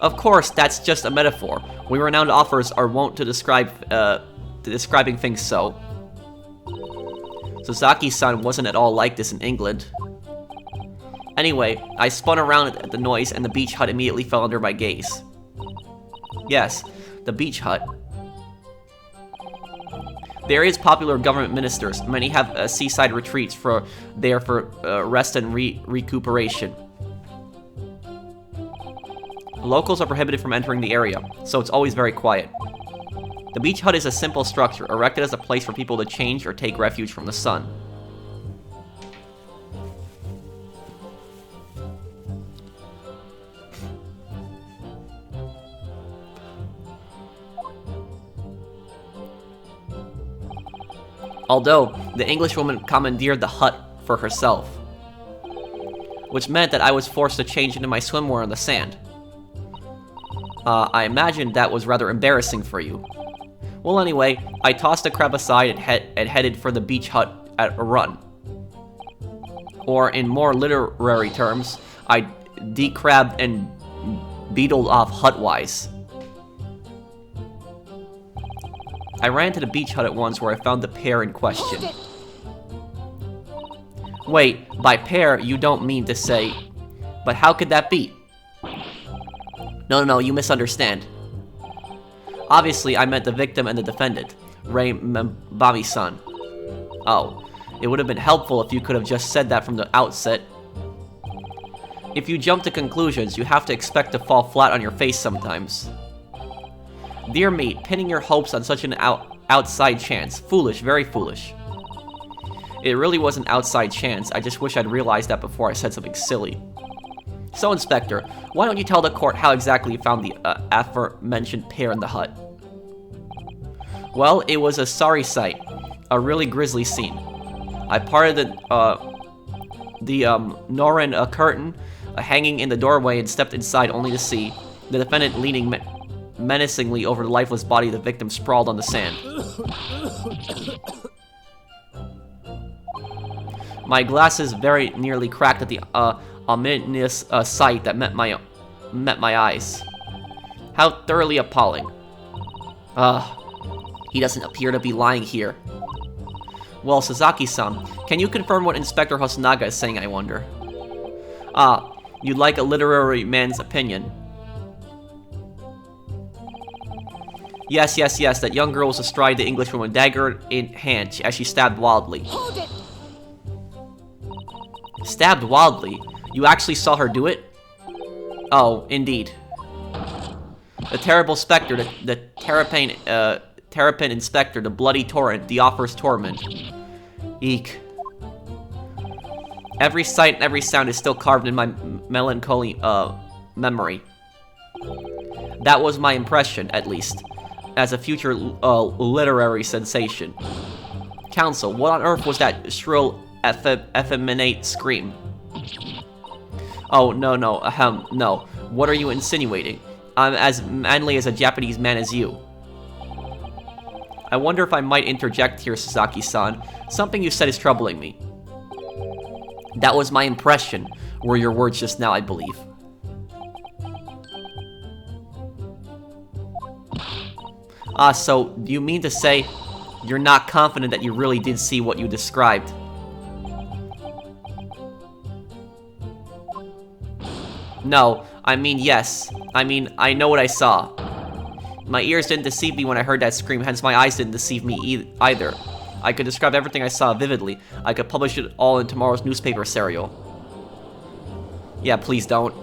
Of course, that's just a metaphor. We renowned authors are wont to describing things so. Sasaki-san wasn't at all like this in England. Anyway, I spun around at the noise and the beach hut immediately fell under my gaze. Yes, the beach hut. The area's popular government ministers. Many have seaside retreats for rest and recuperation. Locals are prohibited from entering the area, so it's always very quiet. The beach hut is a simple structure, erected as a place for people to change or take refuge from the sun. Although, the Englishwoman commandeered the hut for herself, which meant that I was forced to change into my swimwear on the sand. I imagined that was rather embarrassing for you. Well, anyway, I tossed the crab aside and headed for the beach hut at a run. Or, in more literary terms, I decrabbed and beetled off hut-wise. I ran to the beach hut at once, where I found the pair in question. Wait, by pair, you don't mean to say... But how could that be? No, you misunderstand. Obviously, I meant the victim and the defendant, Rei Mbami-san. Oh, it would have been helpful if you could have just said that from the outset. If you jump to conclusions, you have to expect to fall flat on your face sometimes. Dear me, pinning your hopes on such an outside chance. Foolish, very foolish. It really was an outside chance. I just wish I'd realized that before I said something silly. So, Inspector, why don't you tell the court how exactly you found the aforementioned pair in the hut? Well, it was a sorry sight. A really grisly scene. I parted the Norin curtain hanging in the doorway and stepped inside only to see the defendant leaning menacingly over the lifeless body of the victim sprawled on the sand. My glasses very nearly cracked at the ominous sight that met my eyes. How thoroughly appalling. He doesn't appear to be lying here. Well, Sasaki-san, can you confirm what Inspector Hosonaga is saying, I wonder? You'd like a literary man's opinion. Yes, that young girl was astride the Englishwoman, dagger in hand, as she stabbed wildly. Hold it! Stabbed wildly? You actually saw her do it? Oh, indeed. The terrible specter, the terrapin inspector, the bloody torrent, the offer's torment. Eek. Every sight and every sound is still carved in my melancholy, memory. That was my impression, at least, as a future, literary sensation. Counsel, what on earth was that shrill, effeminate scream? Oh, no, no. What are you insinuating? I'm as manly as a Japanese man as you. I wonder if I might interject here, Sasaki-san. Something you said is troubling me. That was my impression, were your words just now, I believe. So, do you mean to say you're not confident that you really did see what you described? No, I mean yes. I mean, I know what I saw. My ears didn't deceive me when I heard that scream, hence my eyes didn't deceive me either. I could describe everything I saw vividly. I could publish it all in tomorrow's newspaper serial. Yeah, please don't.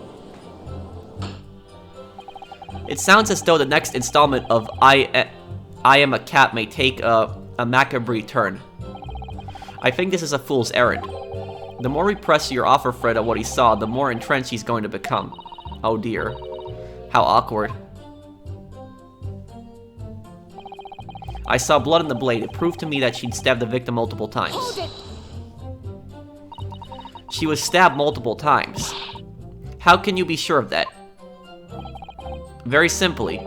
It sounds as though the next installment of I Am a Cat may take a macabre turn. I think this is a fool's errand. The more we press your offer, Fred, on what he saw, the more entrenched he's going to become. Oh dear. How awkward. I saw blood on the blade. It proved to me that she'd stabbed the victim multiple times. Hold it! She was stabbed multiple times. How can you be sure of that? Very simply,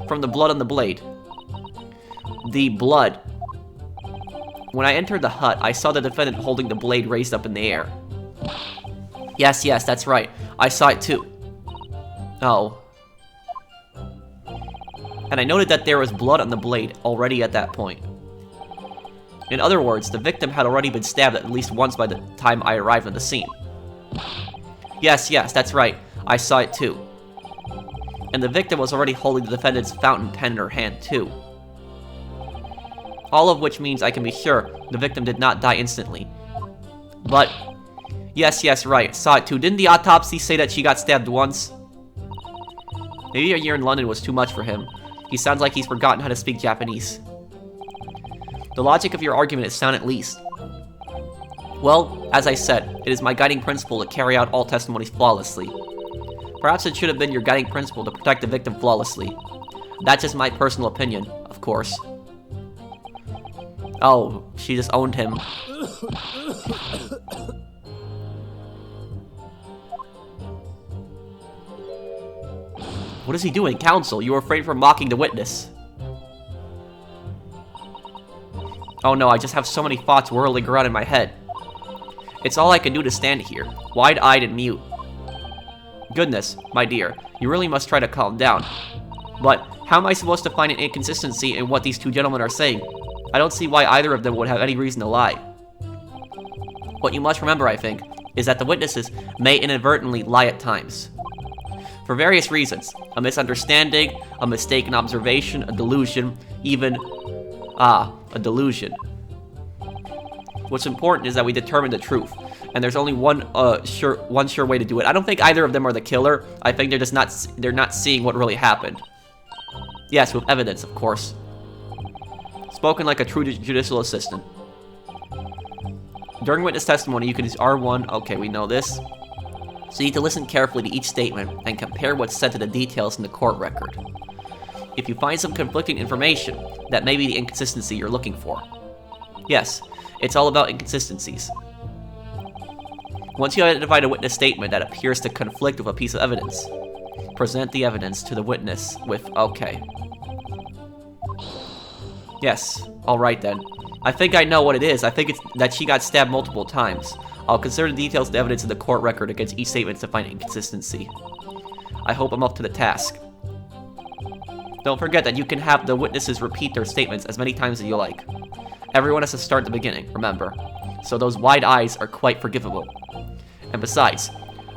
from the blood on the blade. The blood. When I entered the hut, I saw the defendant holding the blade raised up in the air. Yes, that's right. I saw it too. Oh. And I noted that there was blood on the blade already at that point. In other words, the victim had already been stabbed at least once by the time I arrived on the scene. Yes, that's right. I saw it too. And the victim was already holding the defendant's fountain pen in her hand too. All of which means I can be sure the victim did not die instantly. But, yes, right, saw it too. Didn't the autopsy say that she got stabbed once? Maybe a year in London was too much for him. He sounds like he's forgotten how to speak Japanese. The logic of your argument is sound at least. Well, as I said, it is my guiding principle to carry out all testimonies flawlessly. Perhaps it should have been your guiding principle to protect the victim flawlessly. That's just my personal opinion, of course. Oh, she just owned him. What is he doing? Counsel, you were afraid from mocking the witness. Oh no, I just have so many thoughts whirling around in my head. It's all I can do to stand here, wide-eyed and mute. Goodness, my dear, you really must try to calm down. But how am I supposed to find an inconsistency in what these two gentlemen are saying? I don't see why either of them would have any reason to lie. What you must remember, I think, is that the witnesses may inadvertently lie at times. For various reasons. A misunderstanding, a mistaken observation, a delusion, even... a delusion. What's important is that we determine the truth, and there's only one sure way to do it. I don't think either of them are the killer. I think they're not seeing what really happened. Yes, with evidence, of course. Spoken like a true judicial assistant. During witness testimony, you can use R1. Okay, we know this. So you need to listen carefully to each statement and compare what's said to the details in the court record. If you find some conflicting information, that may be the inconsistency you're looking for. Yes, it's all about inconsistencies. Once you identify a witness statement that appears to conflict with a piece of evidence, present the evidence to the witness with, okay. Yes, alright then. I think I know what it is. I think it's that she got stabbed multiple times. I'll consider the details of the evidence in the court record against each statement to find inconsistency. I hope I'm up to the task. Don't forget that you can have the witnesses repeat their statements as many times as you like. Everyone has to start at the beginning, remember. So those wide eyes are quite forgivable. And besides,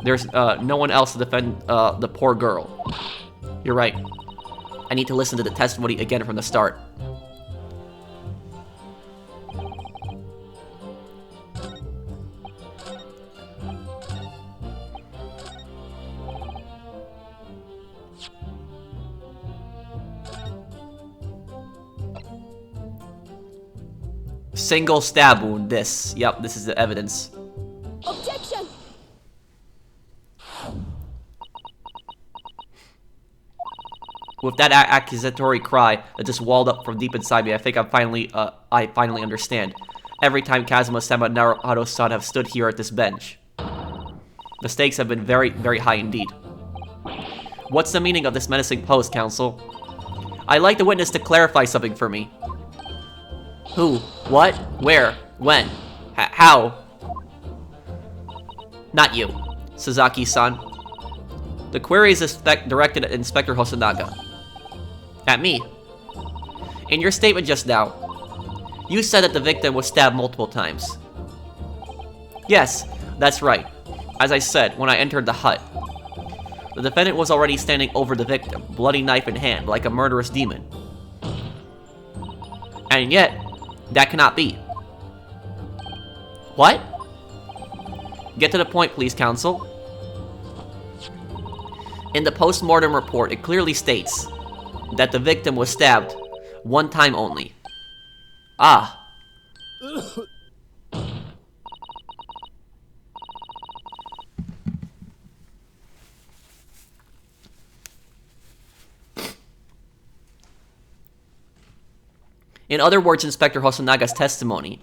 there's no one else to defend the poor girl. You're right. I need to listen to the testimony again from the start. Single stab wound, this. Yep, this is the evidence. Objection! With that accusatory cry that just walled up from deep inside me, I think I finally understand. Every time Kazuma-sama and Naruto-san have stood here at this bench, the stakes have been very, very high indeed. What's the meaning of this menacing pose, counsel? I'd like the witness to clarify something for me. Who? What? Where? When? How? Not you, Sasaki-san. The query is directed at Inspector Hosonaga. At me. In your statement just now, you said that the victim was stabbed multiple times. Yes, that's right. As I said, when I entered the hut, the defendant was already standing over the victim, bloody knife in hand, like a murderous demon. And yet, that cannot be. What? Get to the point, please, counsel. In the post-mortem report, it clearly states that the victim was stabbed one time only. Ah. In other words, Inspector Hosanaga's testimony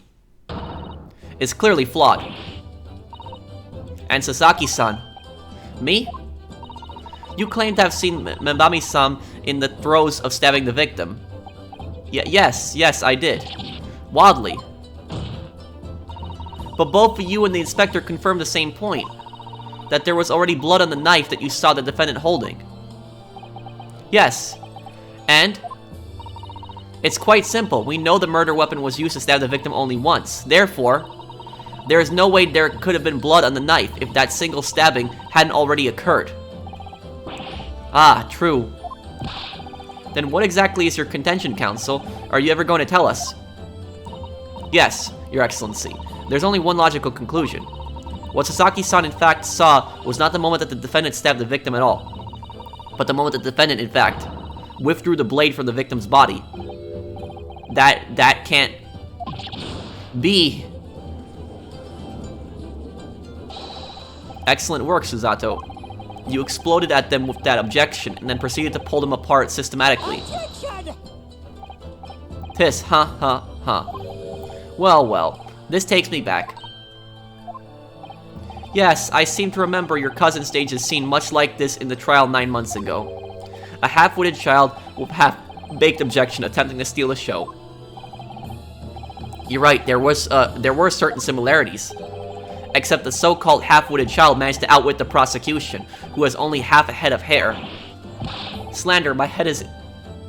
is clearly flawed. And Sasaki-san, me? You claim to have seen Membami-san in the throes of stabbing the victim. Yes, I did. Wildly. But both you and the inspector confirmed the same point. That there was already blood on the knife that you saw the defendant holding. Yes. And? It's quite simple. We know the murder weapon was used to stab the victim only once. Therefore, there is no way there could have been blood on the knife if that single stabbing hadn't already occurred. Ah, true. Then what exactly is your contention, counsel? Are you ever going to tell us? Yes, Your Excellency. There's only one logical conclusion. What Sasaki-san in fact saw was not the moment that the defendant stabbed the victim at all, but the moment the defendant, in fact, withdrew the blade from the victim's body. That can't be. Excellent work, Susato. You exploded at them with that objection, and then proceeded to pull them apart systematically. Piss, huh. Well, well, this takes me back. Yes, I seem to remember your cousin staged a scene much like this in the trial 9 months ago. A half-witted child with half-baked objection attempting to steal a show. You're right, there were certain similarities. Except the so-called half-witted child managed to outwit the prosecution, who has only half a head of hair. Slander, my head is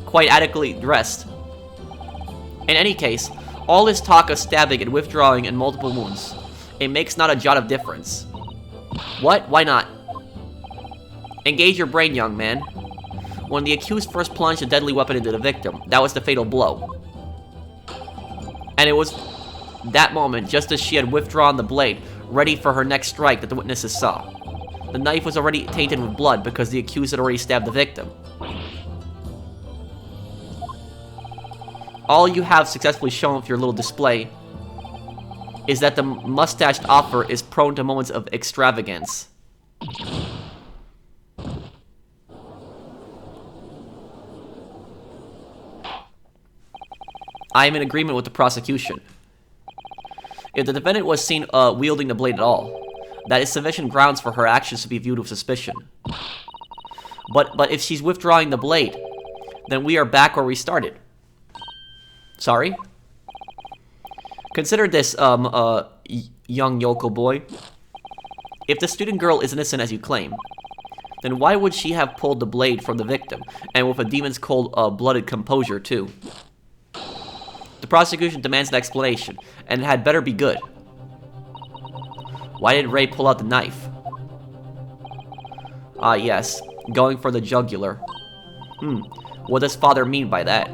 quite adequately dressed. In any case, all this talk of stabbing and withdrawing and multiple wounds, it makes not a jot of difference. What? Why not? Engage your brain, young man. When the accused first plunged a deadly weapon into the victim, that was the fatal blow. And it was that moment, just as she had withdrawn the blade, ready for her next strike, that the witnesses saw. The knife was already tainted with blood because the accused had already stabbed the victim. All you have successfully shown with your little display is that the mustached offer is prone to moments of extravagance. I am in agreement with the prosecution. If the defendant was seen wielding the blade at all, that is sufficient grounds for her actions to be viewed with suspicion. But if she's withdrawing the blade, then we are back where we started. Sorry? Consider this, young yokel boy. If the student girl is innocent as you claim, then why would she have pulled the blade from the victim, and with a demon's cold-blooded composure, too? The prosecution demands an explanation, and it had better be good. Why did Ray pull out the knife? Ah, yes. Going for the jugular. What does father mean by that?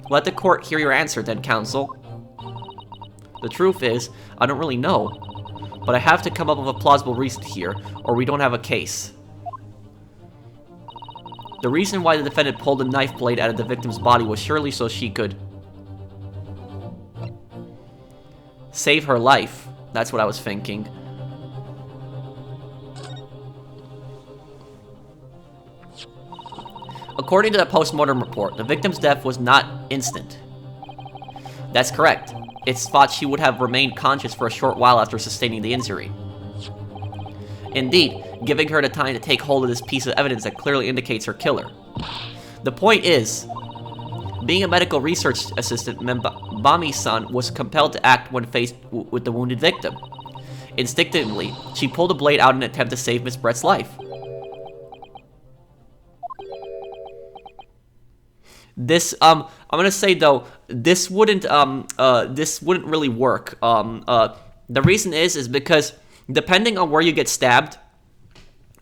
Let the court hear your answer, then, counsel. The truth is, I don't really know. But I have to come up with a plausible reason here, or we don't have a case. The reason why the defendant pulled the knife blade out of the victim's body was surely so she could save her life. That's what I was thinking. According to the post-mortem report, the victim's death was not instant. That's correct. It's thought she would have remained conscious for a short while after sustaining the injury. Indeed, giving her the time to take hold of this piece of evidence that clearly indicates her killer. The point is, being a medical research assistant, Bami-san was compelled to act when faced with the wounded victim. Instinctively, she pulled the blade out in an attempt to save Miss Brett's life. This, I'm gonna say though, this wouldn't really work. The reason is because depending on where you get stabbed,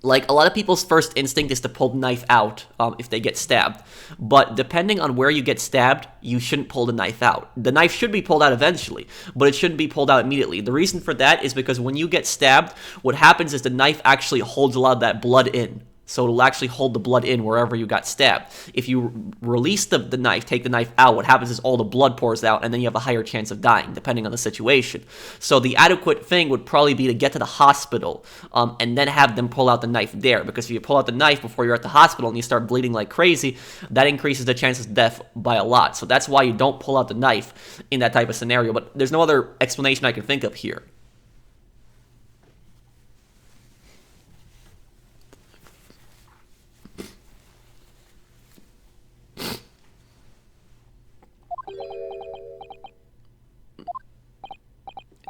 like, a lot of people's first instinct is to pull the knife out if they get stabbed. But depending on where you get stabbed, you shouldn't pull the knife out. The knife should be pulled out eventually, but it shouldn't be pulled out immediately. The reason for that is because when you get stabbed, what happens is the knife actually holds a lot of that blood in. So it'll actually hold the blood in wherever you got stabbed. If you release the knife, take the knife out, what happens is all the blood pours out, and then you have a higher chance of dying, depending on the situation. So the adequate thing would probably be to get to the hospital, and then have them pull out the knife there. Because if you pull out the knife before you're at the hospital and you start bleeding like crazy, that increases the chances of death by a lot. So that's why you don't pull out the knife in that type of scenario. But there's no other explanation I can think of here.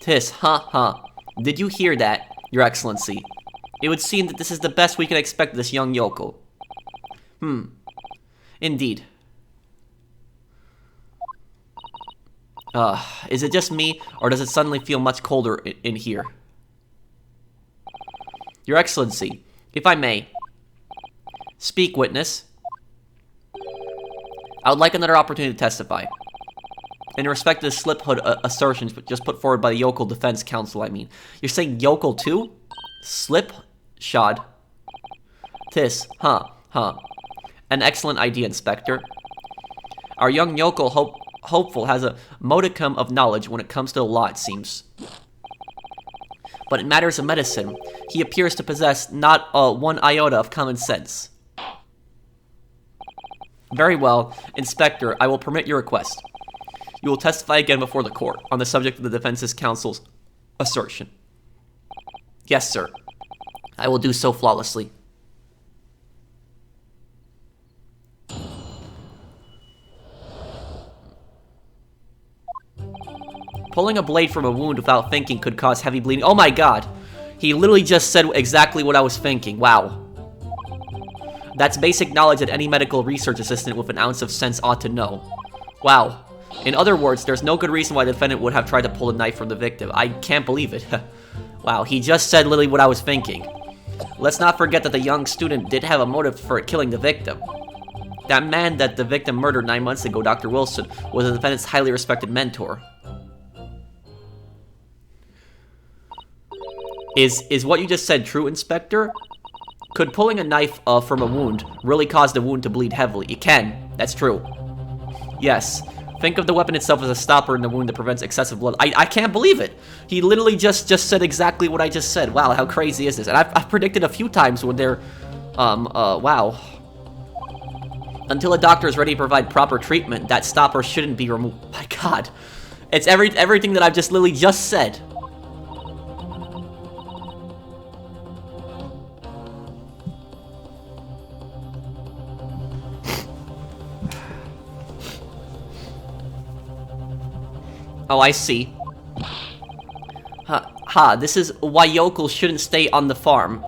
Tis, Did you hear that, Your Excellency? It would seem that this is the best we can expect of this young yokel. Indeed. Is it just me, or does it suddenly feel much colder in here? Your Excellency, if I may. Speak, witness. I would like another opportunity to testify. In respect to the slip hood assertions just put forward by the Yokel Defense Council, I mean. You're saying Yokel too? Slip shod. Tis, An excellent idea, Inspector. Our young yokel hopeful has a modicum of knowledge when it comes to the law, it seems. But in matters of medicine, he appears to possess not one iota of common sense. Very well, Inspector, I will permit your request. You will testify again before the court on the subject of the defense's counsel's assertion. Yes, sir. I will do so flawlessly. Pulling a blade from a wound without thinking could cause heavy bleeding. Oh my god. He literally just said exactly what I was thinking. Wow. That's basic knowledge that any medical research assistant with an ounce of sense ought to know. Wow. In other words, there's no good reason why the defendant would have tried to pull a knife from the victim. I can't believe it. Wow, he just said literally what I was thinking. Let's not forget that the young student did have a motive for killing the victim. That man that the victim murdered 9 months ago, Dr. Wilson, was the defendant's highly respected mentor. Is what you just said true, Inspector? Could pulling a knife from a wound really cause the wound to bleed heavily? It can. That's true. Yes. Think of the weapon itself as a stopper in the wound that prevents excessive blood. I can't believe it. He literally just said exactly what I just said. Wow, how crazy is this? And I've predicted a few times when they're, wow. Until a doctor is ready to provide proper treatment, that stopper shouldn't be removed. My god. It's everything that I've just literally just said. Oh, I see. This is why yokels shouldn't stay on the farm.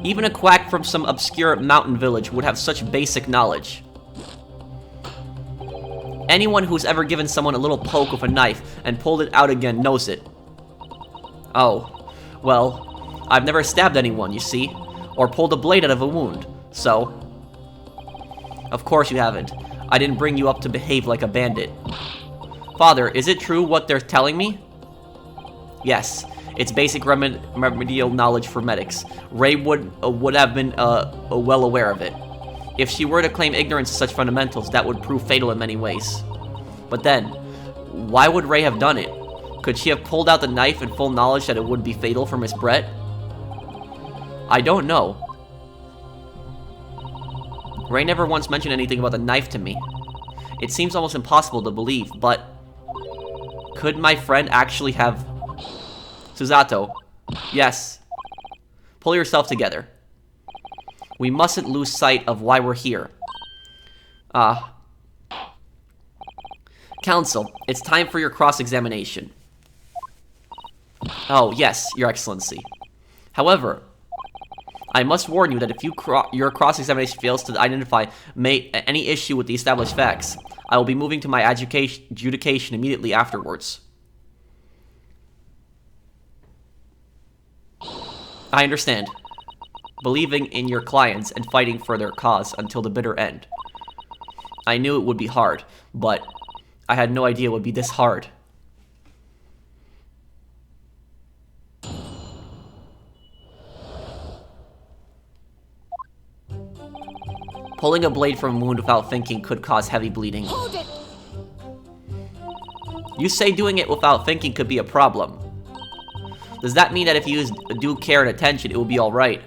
Even a quack from some obscure mountain village would have such basic knowledge. Anyone who's ever given someone a little poke with a knife and pulled it out again knows it. Oh, well, I've never stabbed anyone, you see, or pulled a blade out of a wound, so... Of course you haven't. I didn't bring you up to behave like a bandit. Father, is it true what they're telling me? Yes, it's basic remedial knowledge for medics. Ray would have been well aware of it. If she were to claim ignorance of such fundamentals, that would prove fatal in many ways. But then, why would Ray have done it? Could she have pulled out the knife in full knowledge that it would be fatal for Miss Brett? I don't know. Ray never once mentioned anything about the knife to me. It seems almost impossible to believe, but... Could my friend actually have... Susato. Yes. Pull yourself together. We mustn't lose sight of why we're here. Counsel, it's time for your cross-examination. Oh, yes, Your Excellency. However, I must warn you that if your cross-examination fails to identify any issue with the established facts, I will be moving to my adjudication immediately afterwards. I understand. Believing in your clients and fighting for their cause until the bitter end. I knew it would be hard, but I had no idea it would be this hard. Pulling a blade from a wound without thinking could cause heavy bleeding. Hold it! You say doing it without thinking could be a problem. Does that mean that if you use due care and attention, it will be alright?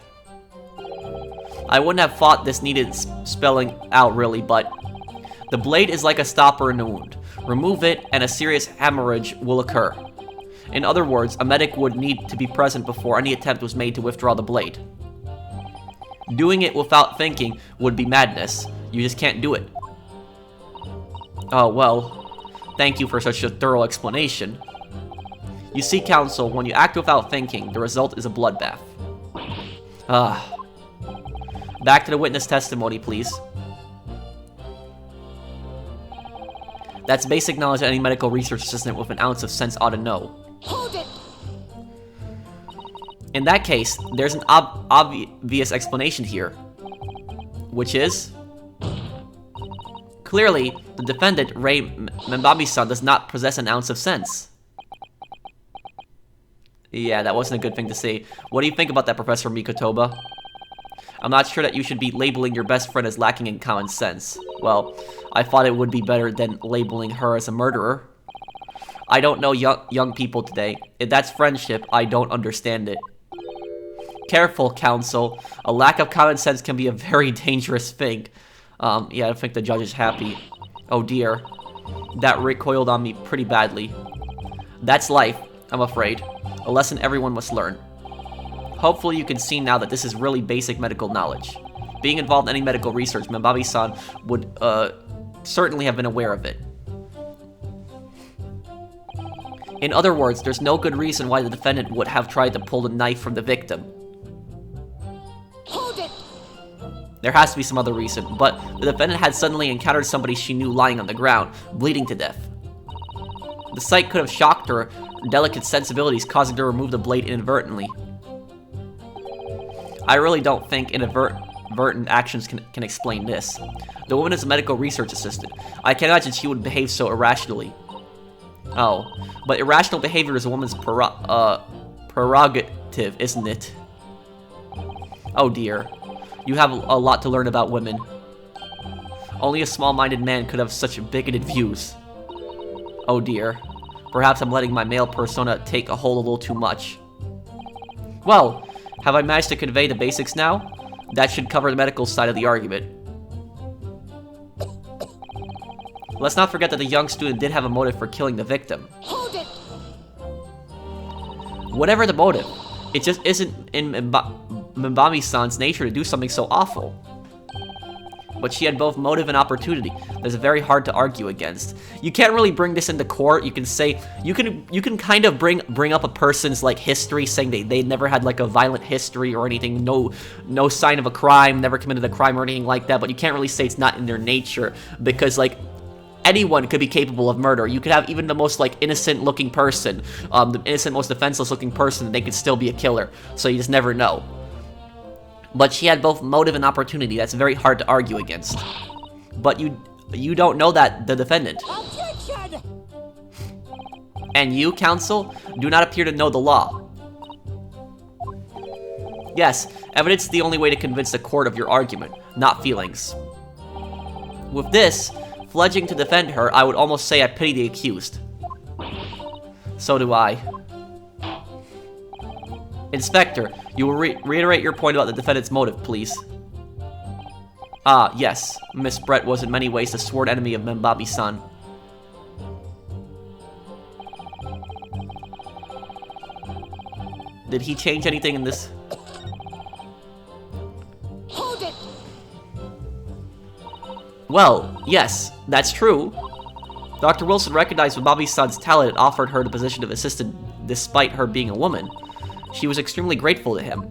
I wouldn't have thought this needed spelling out really, but... The blade is like a stopper in a wound. Remove it, and a serious hemorrhage will occur. In other words, a medic would need to be present before any attempt was made to withdraw the blade. Doing it without thinking would be madness. You just can't do it. Oh, well, thank you for such a thorough explanation. You see, Counsel, when you act without thinking, the result is a bloodbath. Back to the witness testimony, please. That's basic knowledge that any medical research assistant with an ounce of sense ought to know. Hold it! In that case, there's an obvious explanation here. Which is... Clearly, the defendant, Ray Mbambi-san, does not possess an ounce of sense. Yeah, that wasn't a good thing to say. What do you think about that, Professor Mikotoba? I'm not sure that you should be labeling your best friend as lacking in common sense. Well, I thought it would be better than labeling her as a murderer. I don't know young people today. If that's friendship, I don't understand it. Careful, Counsel. A lack of common sense can be a very dangerous thing. Yeah, I don't think the judge is happy. Oh dear. that recoiled on me pretty badly. That's life, I'm afraid. A lesson everyone must learn. Hopefully you can see now that this is really basic medical knowledge. Being involved in any medical research, Membabi-san would certainly have been aware of it. In other words, there's no good reason why the defendant would have tried to pull the knife from the victim. Hold it! There has to be some other reason, but the defendant had suddenly encountered somebody she knew lying on the ground, bleeding to death. The sight could have shocked her delicate sensibilities, causing her to remove the blade inadvertently. I really don't think inadvertent actions can explain this. The woman is a medical research assistant. I can't imagine she would behave so irrationally. Oh, but irrational behavior is a woman's prerogative, isn't it? Oh dear. You have a lot to learn about women. Only a small-minded man could have such bigoted views. Oh dear. Perhaps I'm letting my male persona take a hold a little too much. Well, have I managed to convey the basics now? That should cover the medical side of the argument. Let's not forget that the young student did have a motive for killing the victim. Hold it! Whatever the motive, it just isn't in Membami-san's nature to do something so awful. But she had both motive and opportunity. That's very hard to argue against. You can't really bring this into court. You can say you can kind of bring up a person's like history, saying they never had like a violent history or anything, no sign of a crime, never committed a crime or anything like that. But you can't really say it's not in their nature, because like anyone could be capable of murder. You could have even the most like innocent looking person, the innocent, most defenseless looking person, and they could still be a killer. So you just never know. But she had both motive and opportunity. That's very hard to argue against. But you don't know that, the defendant. Objection! And you, counsel, do not appear to know the law. Yes, evidence is the only way to convince the court of your argument, not feelings. With this, pledging to defend her, I would almost say I pity the accused. So do I. Inspector, you will reiterate your point about the defendant's motive, please. Ah, yes. Miss Brett was in many ways the sworn enemy of Membabi-san. Did he change anything in this? Hold it! Well, yes, that's true. Dr. Wilson recognized Membabi-san's talent and offered her the position of assistant despite her being a woman. She was extremely grateful to him.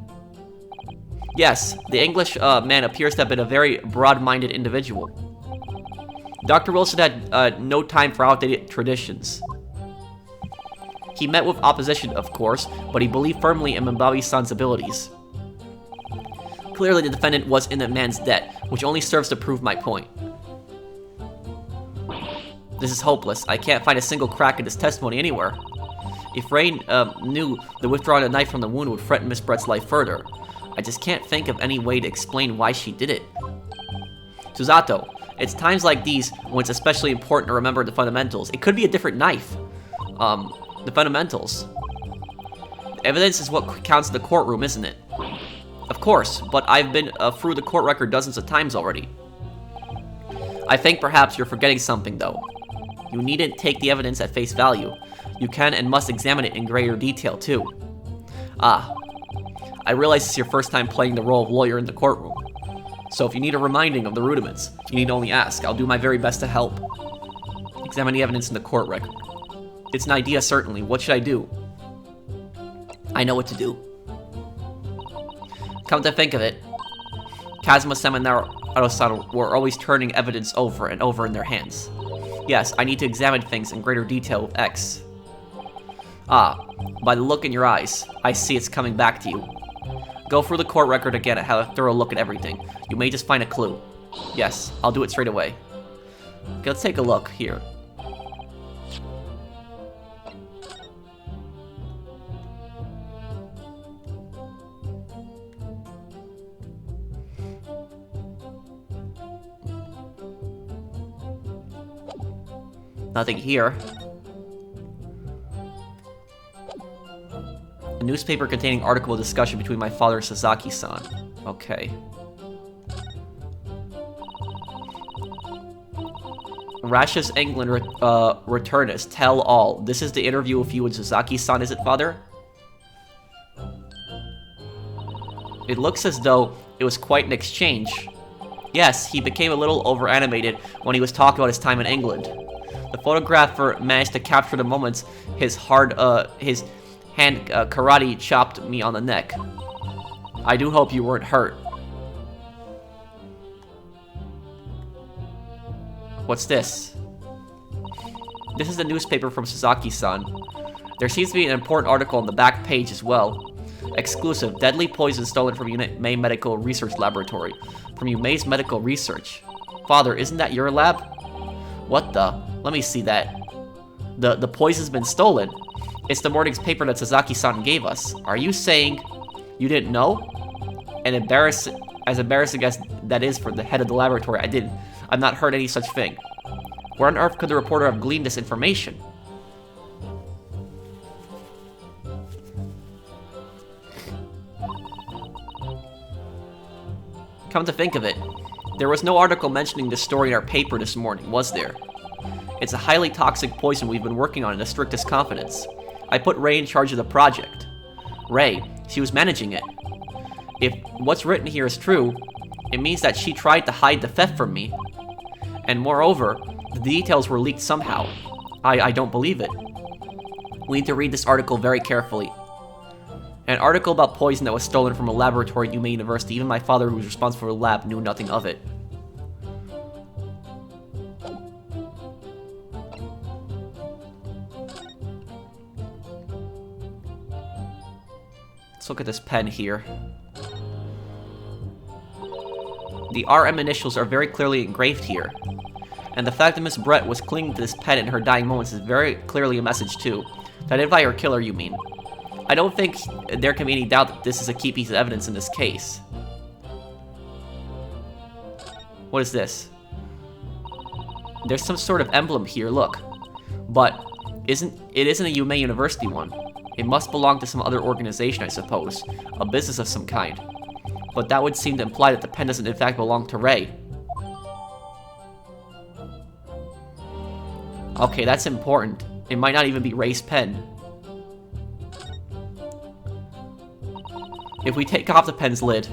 Yes, the English man appears to have been a very broad-minded individual. Dr. Wilson had no time for outdated traditions. He met with opposition, of course, but he believed firmly in Membabi-san's abilities. Clearly, the defendant was in the man's debt, which only serves to prove my point. This is hopeless. I can't find a single crack in this testimony anywhere. If Rain knew the withdrawing a knife from the wound would threaten Miss Brett's life further, I just can't think of any way to explain why she did it. Susato, it's times like these when it's especially important to remember the fundamentals. It could be a different knife. The fundamentals. Evidence is what counts in the courtroom, isn't it? Of course, but I've been through the court record dozens of times already. I think perhaps you're forgetting something, though. You needn't take the evidence at face value. You can and must examine it in greater detail, too. Ah, I realize it's your first time playing the role of lawyer in the courtroom. So if you need a reminding of the rudiments, you need only ask. I'll do my very best to help. Examine the evidence in the court record. It's an idea, certainly. What should I do? I know what to do. Come to think of it, Kazuma-sama and Naruto-san were always turning evidence over and over in their hands. Yes, I need to examine things in greater detail with X. Ah, by the look in your eyes, I see it's coming back to you. Go through the court record again and have a thorough look at everything. You may just find a clue. Yes, I'll do it straight away. Okay, let's take a look here. Nothing here. A newspaper containing article of discussion between my father and Sasaki-san. Okay. Rashus England returnus. Tell all. This is the interview with you and Sasaki-san, is it, father? It looks as though it was quite an exchange. Yes, he became a little over-animated when he was talking about his time in England. The photographer managed to capture the moments his hand karate chopped me on the neck. I do hope you weren't hurt. What's this? This is the newspaper from Sasaki-san. There seems to be an important article on the back page as well. Exclusive, deadly poison stolen from Yumei Medical Research Laboratory. From Yumei's Medical Research. Father, isn't that your lab? What the? Let me see that. The poison's been stolen. It's the morning's paper that Sasaki-san gave us. Are you saying you didn't know? And as embarrassing as that is for the head of the laboratory, I've not heard any such thing. Where on earth could the reporter have gleaned this information? Come to think of it, there was no article mentioning this story in our paper this morning, was there? It's a highly toxic poison we've been working on in the strictest confidence. I put Ray in charge of the project. Ray, she was managing it. If what's written here is true, it means that she tried to hide the theft from me. And moreover, the details were leaked somehow. I don't believe it. We need to read this article very carefully. An article about poison that was stolen from a laboratory at Yumei University. Even my father, who was responsible for the lab, knew nothing of it. Let's look at this pen here. The RM initials are very clearly engraved here. And the fact that Miss Brett was clinging to this pen in her dying moments is very clearly a message too. To identify her killer, you mean? I don't think there can be any doubt that this is a key piece of evidence in this case. What is this? There's some sort of emblem here, look. But it isn't a Yumei University one. It must belong to some other organization, I suppose. A business of some kind. But that would seem to imply that the pen doesn't in fact belong to Ray. Okay, that's important. It might not even be Ray's pen. If we take off the pen's lid...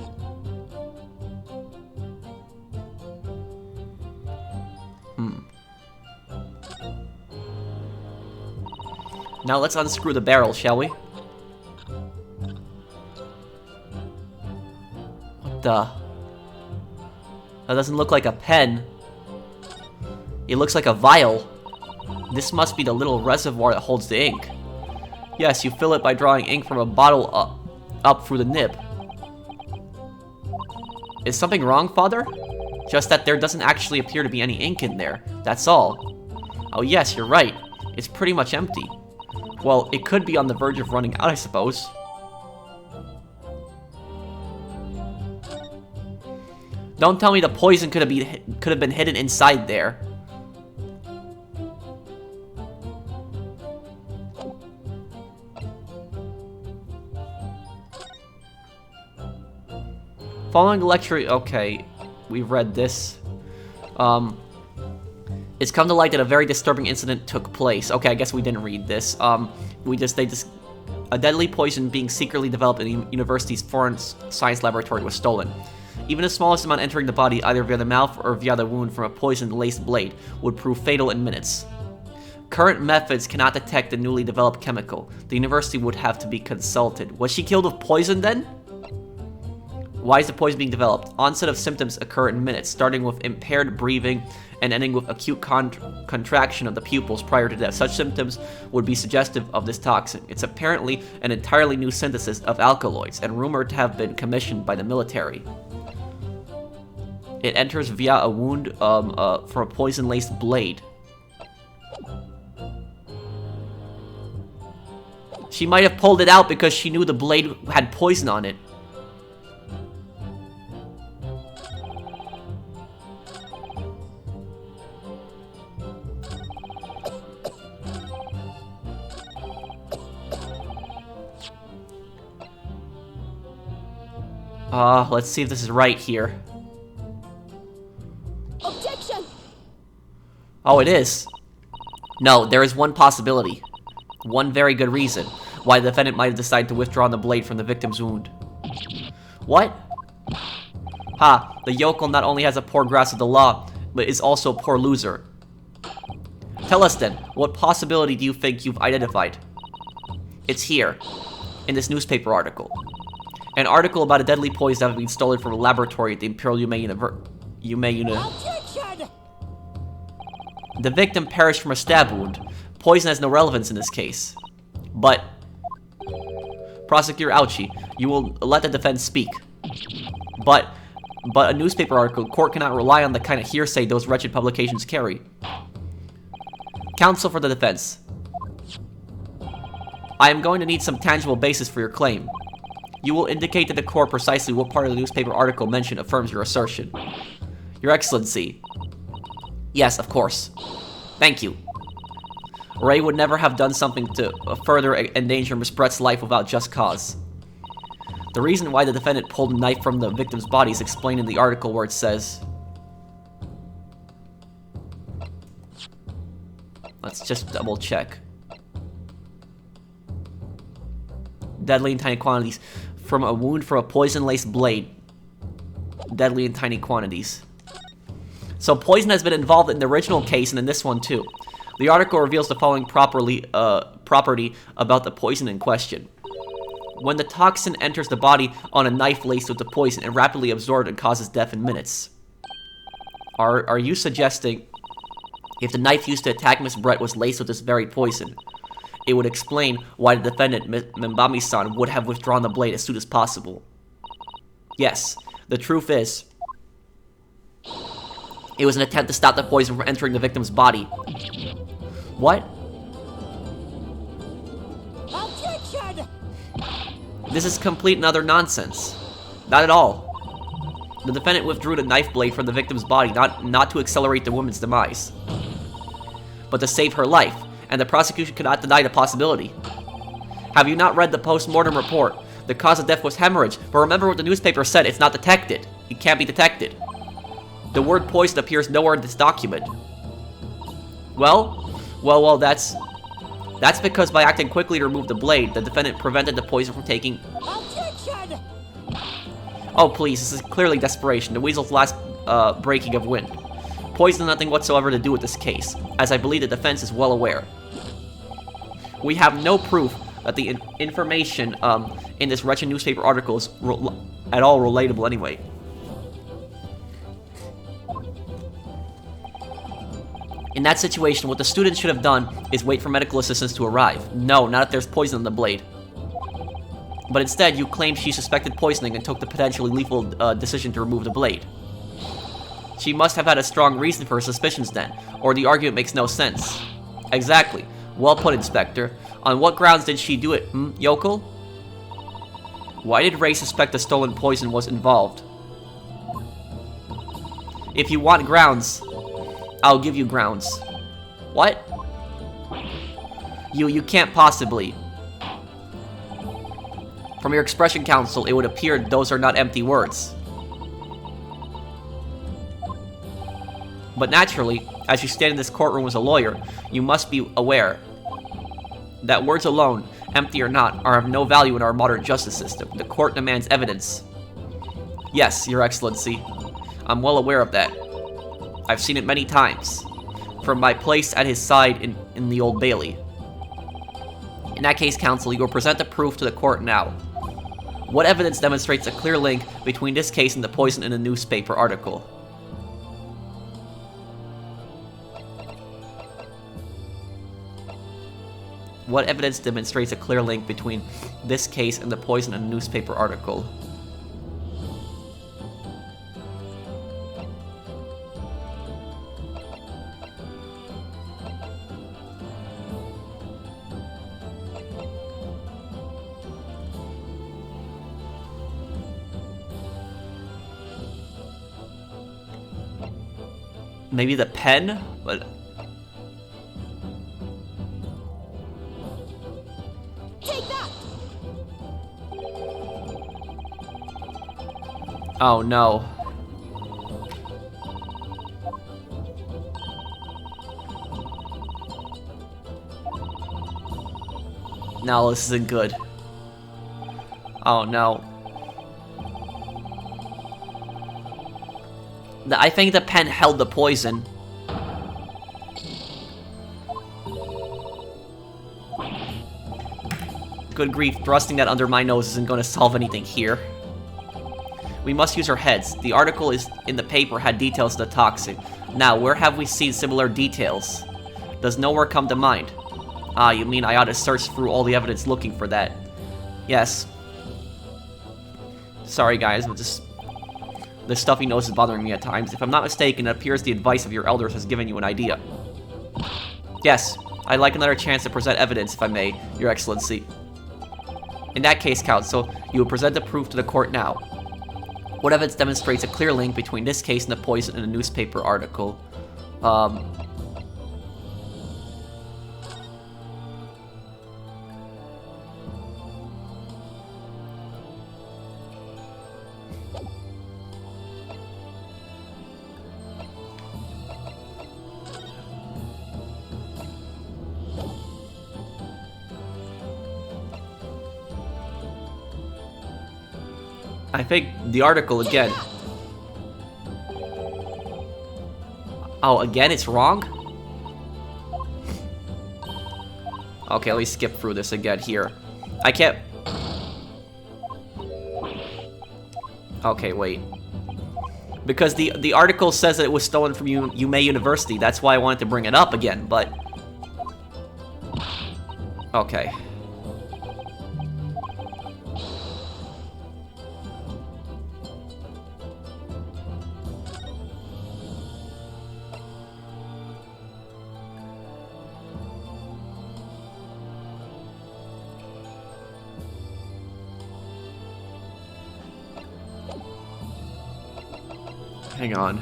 Now let's unscrew the barrel, shall we? What the... That doesn't look like a pen. It looks like a vial. This must be the little reservoir that holds the ink. Yes, you fill it by drawing ink from a bottle up through the nib. Is something wrong, Father? Just that there doesn't actually appear to be any ink in there. That's all. Oh yes, you're right. It's pretty much empty. Well, it could be on the verge of running out, I suppose. Don't tell me the poison could have been hidden inside there. Following the lecture, okay, we've read this. It's come to light that a very disturbing incident took place. Okay, I guess we didn't read this. A deadly poison being secretly developed in the university's foreign science laboratory was stolen. Even the smallest amount entering the body, either via the mouth or via the wound from a poison-laced blade, would prove fatal in minutes. Current methods cannot detect the newly developed chemical. The university would have to be consulted. Was she killed with poison then? Why is the poison being developed? Onset of symptoms occur in minutes, starting with impaired breathing and ending with acute contraction of the pupils prior to death. Such symptoms would be suggestive of this toxin. It's apparently an entirely new synthesis of alkaloids and rumored to have been commissioned by the military. It enters via a wound from a poison-laced blade. She might have pulled it out because she knew the blade had poison on it. Let's see if this is right here. Objection! Oh, it is. No, there is one possibility. One very good reason why the defendant might have decided to withdraw the blade from the victim's wound. What? Ha, the yokel not only has a poor grasp of the law, but is also a poor loser. Tell us then, what possibility do you think you've identified? It's here, in this newspaper article. An article about a deadly poison that had been stolen from a laboratory at the Imperial Objection! The victim perished from a stab wound. Poison has no relevance in this case. But, Prosecutor Ouchie, you will let the defense speak. But a newspaper article, court cannot rely on the kind of hearsay those wretched publications carry. Counsel for the defense. I am going to need some tangible basis for your claim. You will indicate to the court precisely what part of the newspaper article mentioned affirms your assertion. Your Excellency. Yes, of course. Thank you. Ray would never have done something to further endanger Miss Brett's life without just cause. The reason why the defendant pulled a knife from the victim's body is explained in the article where it says... Let's just double check. Deadly in tiny quantities. From a wound from a poison-laced blade. Deadly in tiny quantities. So poison has been involved in the original case and in this one too. The article reveals the following property about the poison in question. When the toxin enters the body on a knife laced with the poison, it rapidly absorbs and causes death in minutes. Are you suggesting if the knife used to attack Miss Brett was laced with this very poison, it would explain why the defendant, Membami-san, would have withdrawn the blade as soon as possible? Yes, the truth is, it was an attempt to stop the poison from entering the victim's body. What? Objection! This is complete and utter nonsense. Not at all. The defendant withdrew the knife blade from the victim's body not to accelerate the woman's demise, but to save her life, and the prosecution cannot deny the possibility. Have you not read the post-mortem report? The cause of death was hemorrhage, but remember what the newspaper said, it's not detected. It can't be detected. The word poison appears nowhere in this document. Well, that's because by acting quickly to remove the blade, the defendant prevented the poison from taking... Objection! Oh please, this is clearly desperation, the weasel's last breaking of wind. Poison has nothing whatsoever to do with this case, as I believe the defense is well aware. We have no proof that the information in this wretched newspaper article is at all relatable anyway. In that situation, what the student should have done is wait for medical assistance to arrive. No, not if there's poison in the blade. But instead, you claimed she suspected poisoning and took the potentially lethal decision to remove the blade. She must have had a strong reason for her suspicions then, or the argument makes no sense. Exactly. Well put, Inspector. On what grounds did she do it, yokel? Why did Ray suspect the stolen poison was involved? If you want grounds, I'll give you grounds. What? You can't possibly. From your expression, counsel, it would appear those are not empty words. But naturally, as you stand in this courtroom as a lawyer, you must be aware that words alone, empty or not, are of no value in our modern justice system. The court demands evidence. Yes, Your Excellency. I'm well aware of that. I've seen it many times, from my place at his side in the Old Bailey. In that case, counsel, you will present the proof to the court now. What evidence demonstrates a clear link between this case and the poison in the newspaper article? What evidence demonstrates a clear link between this case and the poison in the newspaper article? Maybe the pen? But... Take that! Oh no. No, this isn't good. Oh, no. I think the pen held the poison. Good grief, thrusting that under my nose isn't going to solve anything here. We must use our heads. The article is in the paper had details of the toxin. Now, where have we seen similar details? Does nowhere come to mind? Ah, you mean I ought to search through all the evidence looking for that? Yes. Sorry guys, but just... the stuffy nose is bothering me at times. If I'm not mistaken, it appears the advice of your elders has given you an idea. Yes, I'd like another chance to present evidence, if I may, Your Excellency. In that case, Counsel, you will present the proof to the court now. What evidence demonstrates a clear link between this case and the poison in a newspaper article? I think the article again. Oh, again it's wrong? Okay, let me skip through this again here. I can't... Okay, wait. Because the article says that it was stolen from Yume University. That's why I wanted to bring it up again, but... Okay. Hang on.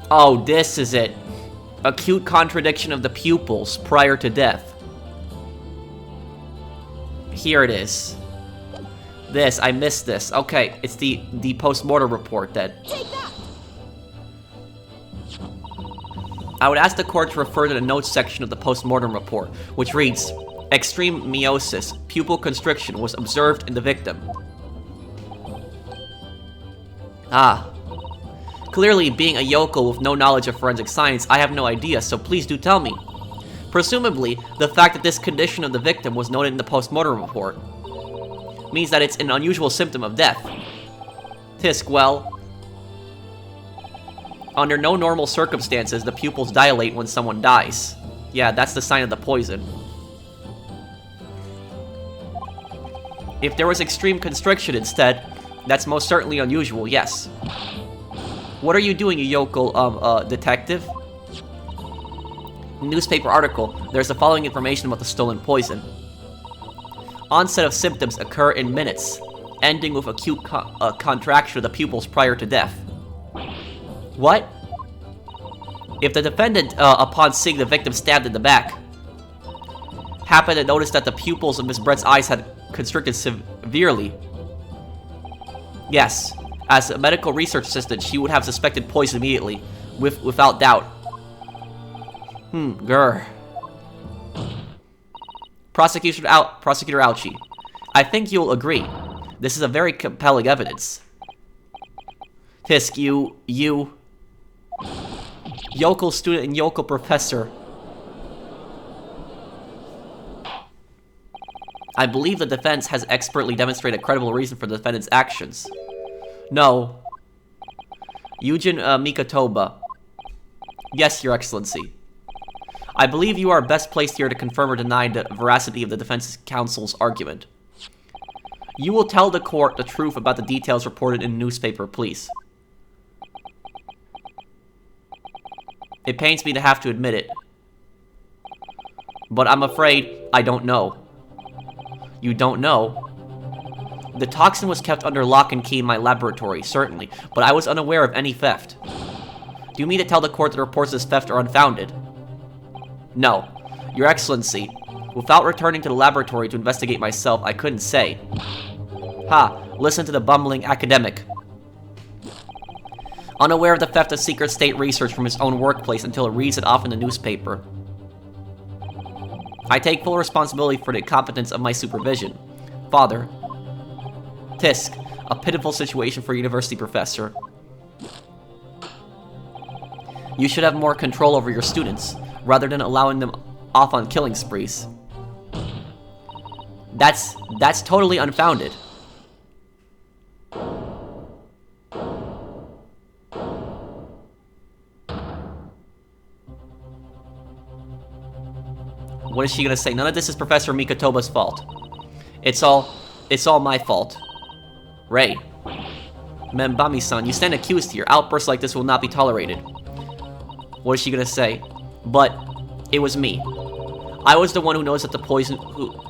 Oh, this is it. Acute contradiction of the pupils prior to death. Here it is. This, I missed this. Okay, it's the post-mortem report then. Take that! I would ask the court to refer to the notes section of the post-mortem report, which reads, extreme meiosis, pupil constriction was observed in the victim. Ah. Clearly, being a yokel with no knowledge of forensic science, I have no idea, so please do tell me. Presumably, the fact that this condition of the victim was noted in the post-mortem report means that it's an unusual symptom of death. Tisk, well, under no normal circumstances, the pupils dilate when someone dies. Yeah, that's the sign of the poison. If there was extreme constriction instead, that's most certainly unusual, yes. What are you doing, you yokel, detective? Newspaper article, there's the following information about the stolen poison. Onset of symptoms occur in minutes, ending with acute contraction of the pupils prior to death. What? If the defendant, upon seeing the victim stabbed in the back, happened to notice that the pupils of Miss Brett's eyes had constricted severely, yes, as a medical research assistant, she would have suspected poison immediately, without doubt. Grr. Prosecutor Ouchie, I think you'll agree. This is a very compelling evidence. Tisk, you... yokel student and yokel professor. I believe the defense has expertly demonstrated a credible reason for the defendant's actions. No. Eugen Mikotoba. Yes, Your Excellency. I believe you are best placed here to confirm or deny the veracity of the defense counsel's argument. You will tell the court the truth about the details reported in the newspaper, please. It pains me to have to admit it, but I'm afraid I don't know. You don't know? The toxin was kept under lock and key in my laboratory, certainly, but I was unaware of any theft. Do you mean to tell the court that reports of this theft are unfounded? No. Your Excellency, without returning to the laboratory to investigate myself, I couldn't say. Ha! Listen to the bumbling academic. unaware of the theft of secret state research from his own workplace until he reads it off in the newspaper. I take full responsibility for the incompetence of my supervision. Father. Tisk, a pitiful situation for a university professor. You should have more control over your students, rather than allowing them off on killing sprees. That's totally unfounded. What is she gonna say? None of this is Professor Mikotoba's fault. It's all my fault. Ray. Membami-san, you stand accused here. Outbursts like this will not be tolerated. What is she gonna say? But it was me. I was the one who knows that the poison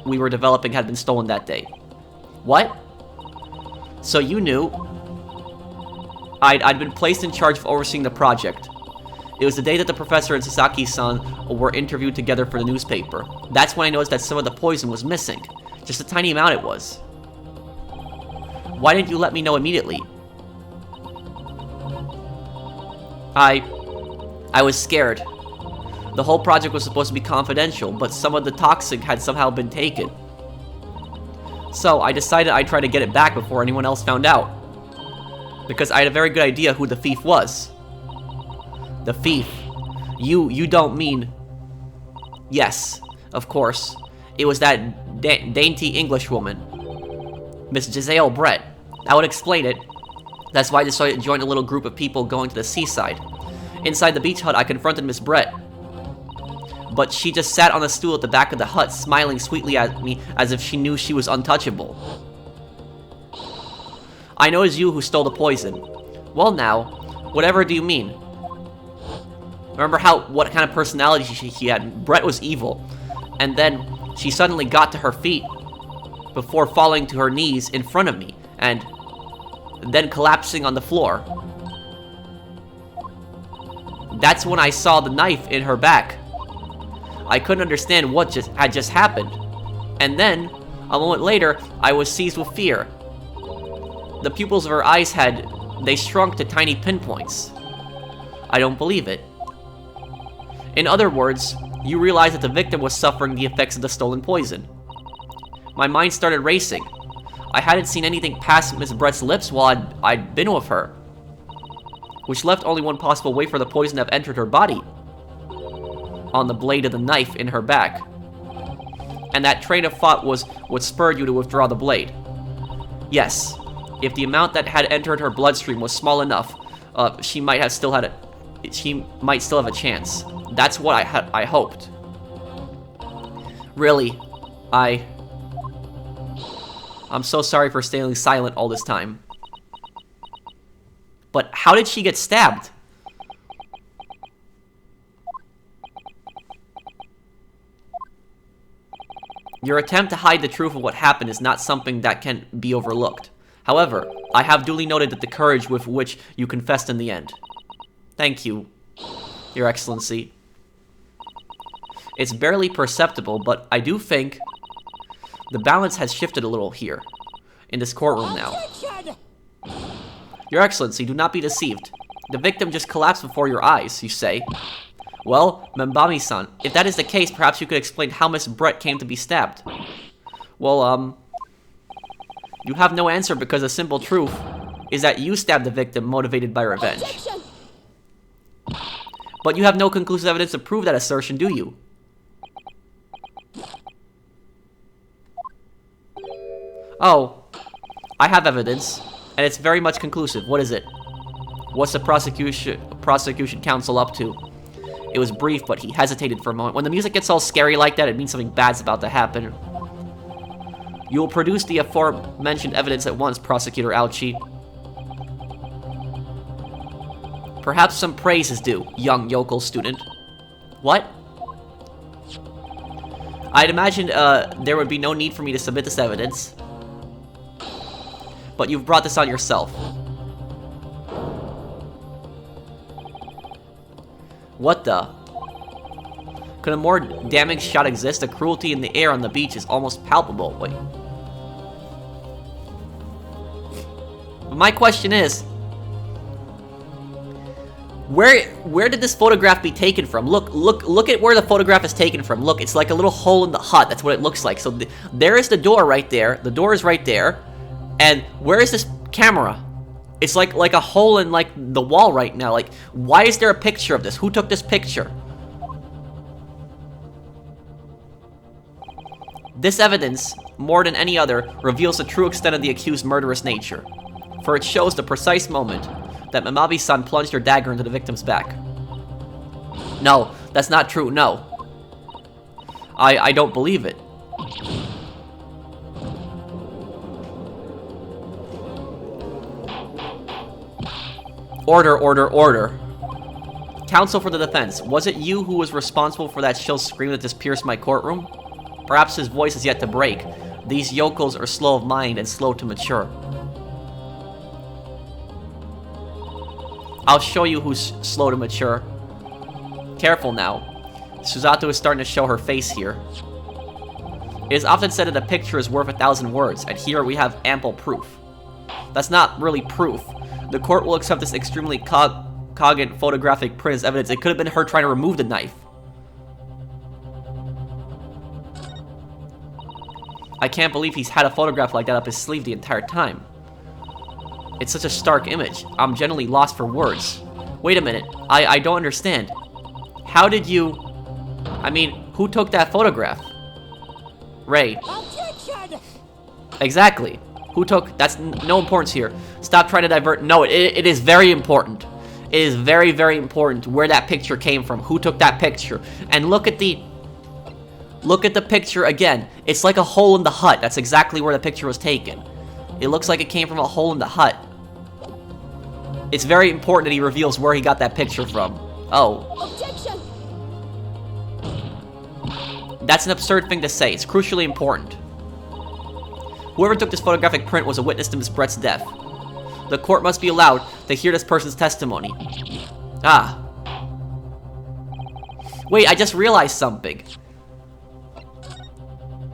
we were developing had been stolen that day. What? So you knew I'd been placed in charge of overseeing the project. It was the day that the professor and Sasaki-san were interviewed together for the newspaper. That's when I noticed that some of the poison was missing. Just a tiny amount it was. Why didn't you let me know immediately? I was scared. The whole project was supposed to be confidential, but some of the toxic had somehow been taken. So I decided I'd try to get it back before anyone else found out. Because I had a very good idea who the thief was. The thief? You don't mean... Yes, of course. It was that dainty English woman. Miss Giselle Brett. I would explain it. That's why I decided to join a little group of people going to the seaside. Inside the beach hut, I confronted Miss Brett. But she just sat on a stool at the back of the hut, smiling sweetly at me as if she knew she was untouchable. I know it's you who stole the poison. Well now, whatever do you mean? Remember what kind of personality she had? Brett was evil. And then she suddenly got to her feet before falling to her knees in front of me and then collapsing on the floor. That's when I saw the knife in her back. I couldn't understand what had just happened. And then, a moment later, I was seized with fear. The pupils of her eyes they shrunk to tiny pinpoints. I don't believe it. In other words, you realized that the victim was suffering the effects of the stolen poison. My mind started racing. I hadn't seen anything past Miss Brett's lips while I'd been with her, which left only one possible way for the poison to have entered her body. On the blade of the knife in her back. And that train of thought was what spurred you to withdraw the blade. Yes, if the amount that had entered her bloodstream was small enough, she might still have a chance. That's what I hoped. Really, I'm so sorry for staying silent all this time. But how did she get stabbed? Your attempt to hide the truth of what happened is not something that can be overlooked. However, I have duly noted that the courage with which you confessed in the end. Thank you, Your Excellency. It's barely perceptible, but I do think the balance has shifted a little here, in this courtroom now. Your Excellency, do not be deceived. The victim just collapsed before your eyes, you say. Well, Membami-san, if that is the case, perhaps you could explain how Miss Brett came to be stabbed. Well, you have no answer because the simple truth is that you stabbed the victim motivated by revenge. Objection! But you have no conclusive evidence to prove that assertion, do you? Oh, I have evidence, and it's very much conclusive. What is it? What's the prosecution counsel up to? It was brief, but he hesitated for a moment. When the music gets all scary like that, it means something bad's about to happen. You will produce the aforementioned evidence at once, Prosecutor Ouchi. Perhaps some praise is due, young yokel student. What? I'd imagined there would be no need for me to submit this evidence. But you've brought this on yourself. What the? Could a more damning shot exist? The cruelty in the air on the beach is almost palpable. Wait. But my question is, Where did this photograph be taken from? Look at where the photograph is taken from. Look, it's like a little hole in the hut. That's what it looks like. So there is the door right there. The door is right there. And where is this camera? It's like a hole in like the wall right now. Like, why is there a picture of this? Who took this picture? This evidence, more than any other, reveals the true extent of the accused's murderous nature, for it shows the precise moment that Mamabi-san plunged her dagger into the victim's back. No, that's not true, no. I don't believe it. Order, order, order. Counsel for the defense, was it you who was responsible for that shrill scream that just pierced my courtroom? Perhaps his voice is yet to break. These yokels are slow of mind and slow to mature. I'll show you who's slow to mature. Careful now. Susato is starting to show her face here. It is often said that a picture is worth 1,000 words, and here we have ample proof. That's not really proof. The court will accept this extremely cogent photographic print as evidence. It could have been her trying to remove the knife. I can't believe he's had a photograph like that up his sleeve the entire time. It's such a stark image. I'm generally lost for words. Wait a minute. I don't understand. How did you... I mean, who took that photograph? Ray. Objection! Exactly. Who took... That's no importance here. Stop trying to divert... No, it is very important. It is very, very important where that picture came from. Who took that picture. And look at the... Look at the picture again. It's like a hole in the hut. That's exactly where the picture was taken. It looks like it came from a hole in the hut. It's very important that he reveals where he got that picture from. Oh. Objection! That's an absurd thing to say. It's crucially important. Whoever took this photographic print was a witness to Miss Brett's death. The court must be allowed to hear this person's testimony. Ah. Wait, I just realized something.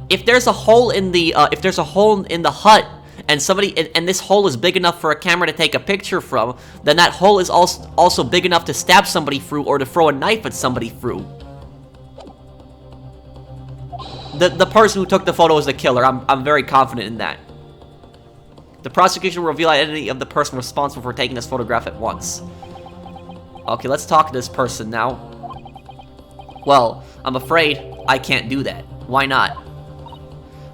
If there's a hole in the hut, and and this hole is big enough for a camera to take a picture from, then that hole is also big enough to stab somebody through or to throw a knife at somebody through. The person who took the photo is the killer. I'm very confident in that. The prosecution will reveal the identity of the person responsible for taking this photograph at once. Okay, let's talk to this person now. Well, I'm afraid I can't do that. Why not?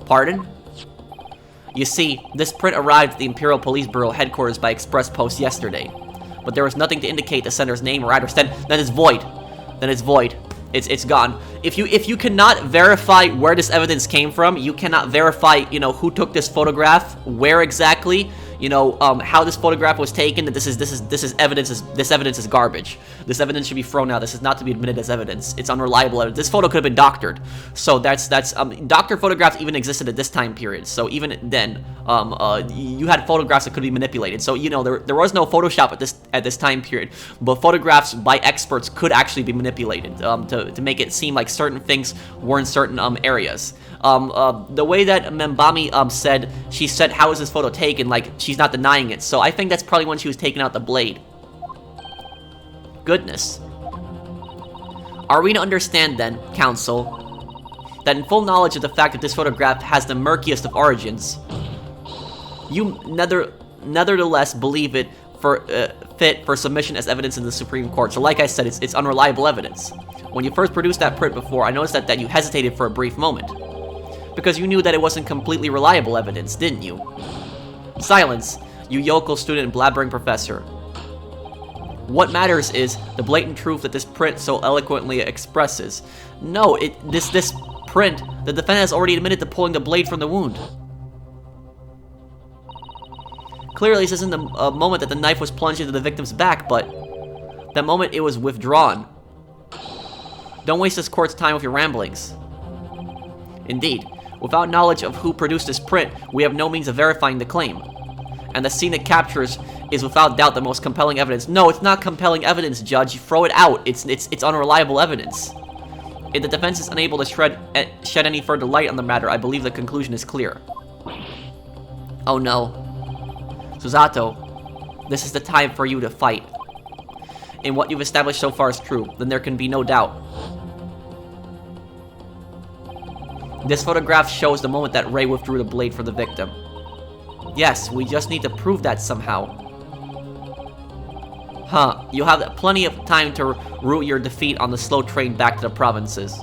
Pardon? You see, this print arrived at the Imperial Police Bureau headquarters by express post yesterday, but there was nothing to indicate the sender's name or address. Then it's void. Then it's void. It's gone. If you cannot verify where this evidence came from, you cannot verify, who took this photograph, where exactly, how this photograph was taken. That this evidence is garbage. This evidence should be thrown out. This is not to be admitted as evidence. It's unreliable evidence. This photo could have been doctored. So that's doctored photographs even existed at this time period. So even then, you had photographs that could be manipulated. So there was no Photoshop at this time period, but photographs by experts could actually be manipulated to make it seem like certain things were in certain areas. The way that Membami said, she said, how is this photo taken? Like, she's not denying it. So I think that's probably when she was taking out the blade. Goodness. Are we to understand then, counsel, that in full knowledge of the fact that this photograph has the murkiest of origins, you nevertheless believe it fit for submission as evidence in the Supreme Court? So like I said, it's unreliable evidence. When you first produced that print before, I noticed that you hesitated for a brief moment. Because you knew that it wasn't completely reliable evidence, didn't you? Silence, you yokel student and blabbering professor. What matters is the blatant truth that this print so eloquently expresses. No, this print, the defendant has already admitted to pulling the blade from the wound. Clearly, this isn't the moment that the knife was plunged into the victim's back, but the moment it was withdrawn. Don't waste this court's time with your ramblings. Indeed, without knowledge of who produced this print, we have no means of verifying the claim. And the scene it captures is without doubt the most compelling evidence. No, it's not compelling evidence, Judge. Throw it out. It's unreliable evidence. If the defense is unable to shed any further light on the matter, I believe the conclusion is clear. Oh no. Susato, this is the time for you to fight. and what you've established so far is true, then there can be no doubt. This photograph shows the moment that Ray withdrew the blade from the victim. Yes, we just need to prove that somehow. Huh, you'll have plenty of time to rue your defeat on the slow train back to the provinces.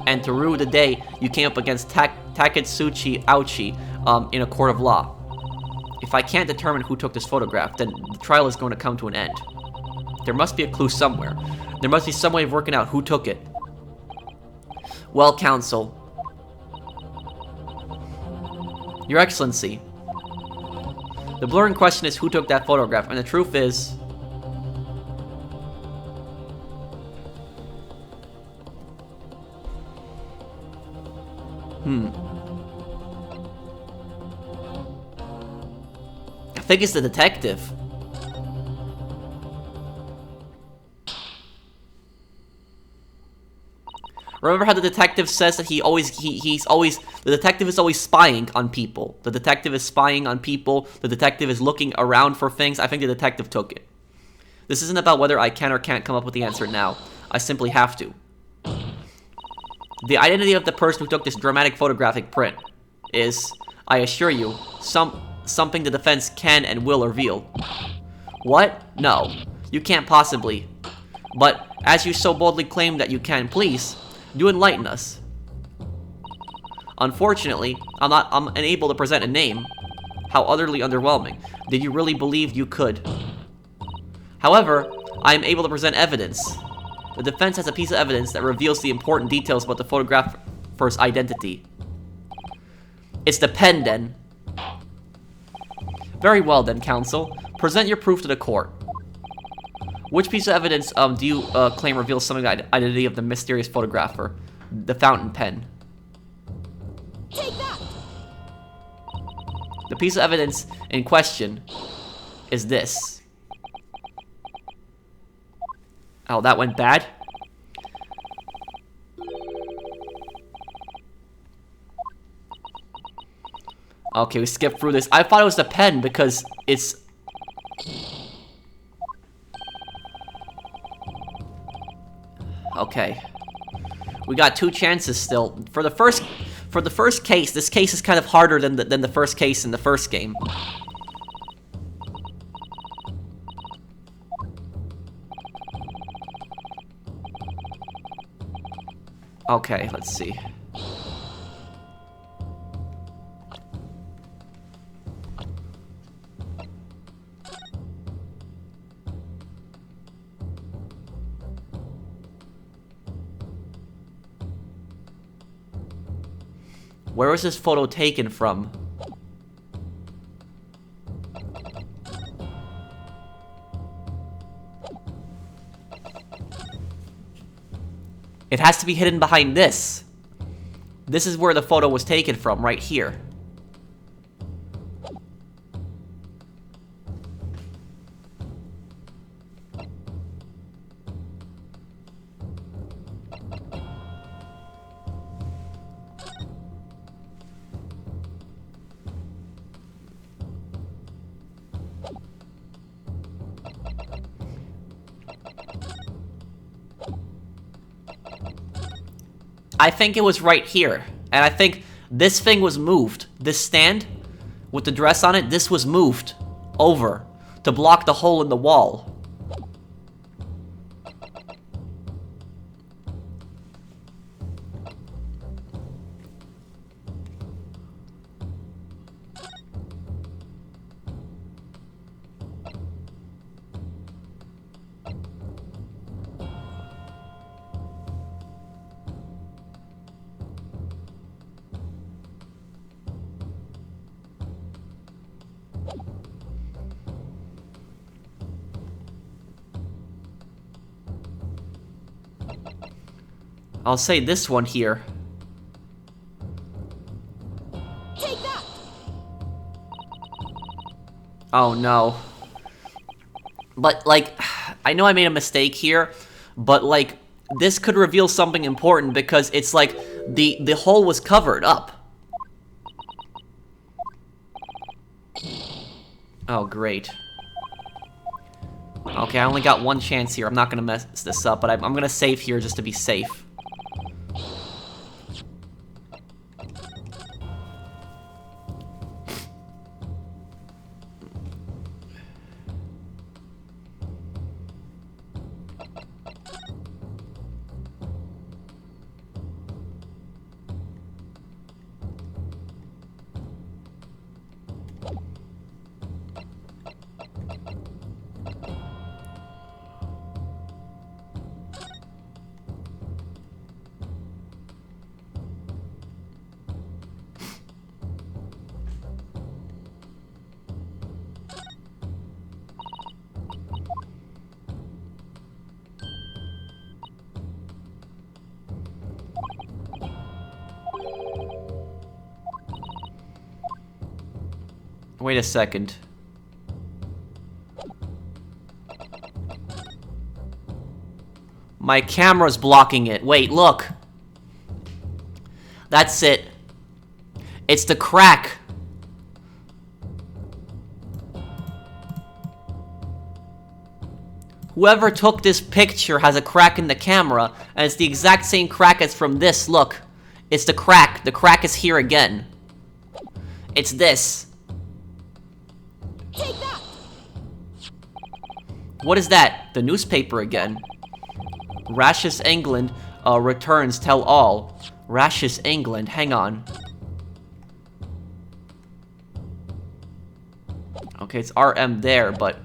And to rue the day you came up against Taketsuchi Ouchi in a court of law. If I can't determine who took this photograph, then the trial is going to come to an end. There must be a clue somewhere. There must be some way of working out who took it. Well, Counsel. Your Excellency. The blurring question is who took that photograph, and the truth is... I think it's the detective. Remember how the detective says that the detective is always spying on people. The detective is spying on people. The detective is looking around for things. I think the detective took it. This isn't about whether I can or can't come up with the answer now. I simply have to. The identity of the person who took this dramatic photographic print is, I assure you, something the defense can and will reveal. What? No. You can't possibly. But, as you so boldly claim that you can, please, do enlighten us. Unfortunately, I'm unable to present a name. How utterly underwhelming. Did you really believe you could? However, I am able to present evidence. The defense has a piece of evidence that reveals the important details about the photographer's identity. It's the pen, then. Very well, then, Counsel. Present your proof to the court. Which piece of evidence do you claim reveals something about the identity of the mysterious photographer? The fountain pen. Take that! The piece of evidence in question is this. Oh, that went bad? Okay, we skipped through this. I thought it was the pen because it's... Okay. We got 2 chances still. For the first case, this case is kind of harder than the first case in the first game. Okay, let's see. Where was this photo taken from? It has to be hidden behind this. This is where the photo was taken from, right here. I think it was right here. And I think this thing was moved. This stand with the dress on it, this was moved over to block the hole in the wall. I'll say this one here. Take that! Oh no. But like, I know I made a mistake here, but like, this could reveal something important because it's like the hole was covered up. Oh great. Okay, I only got one chance here. I'm not gonna mess this up, but I'm gonna save here just to be safe. Wait a second. My camera's blocking it. Wait, look. That's it. It's the crack. Whoever took this picture has a crack in the camera, and it's the exact same crack as from this. Look. It's the crack. The crack is here again. It's this. Take that! What is that? The newspaper again. Rashus England returns tell all. Rashus England, hang on. Okay, it's RM there, but...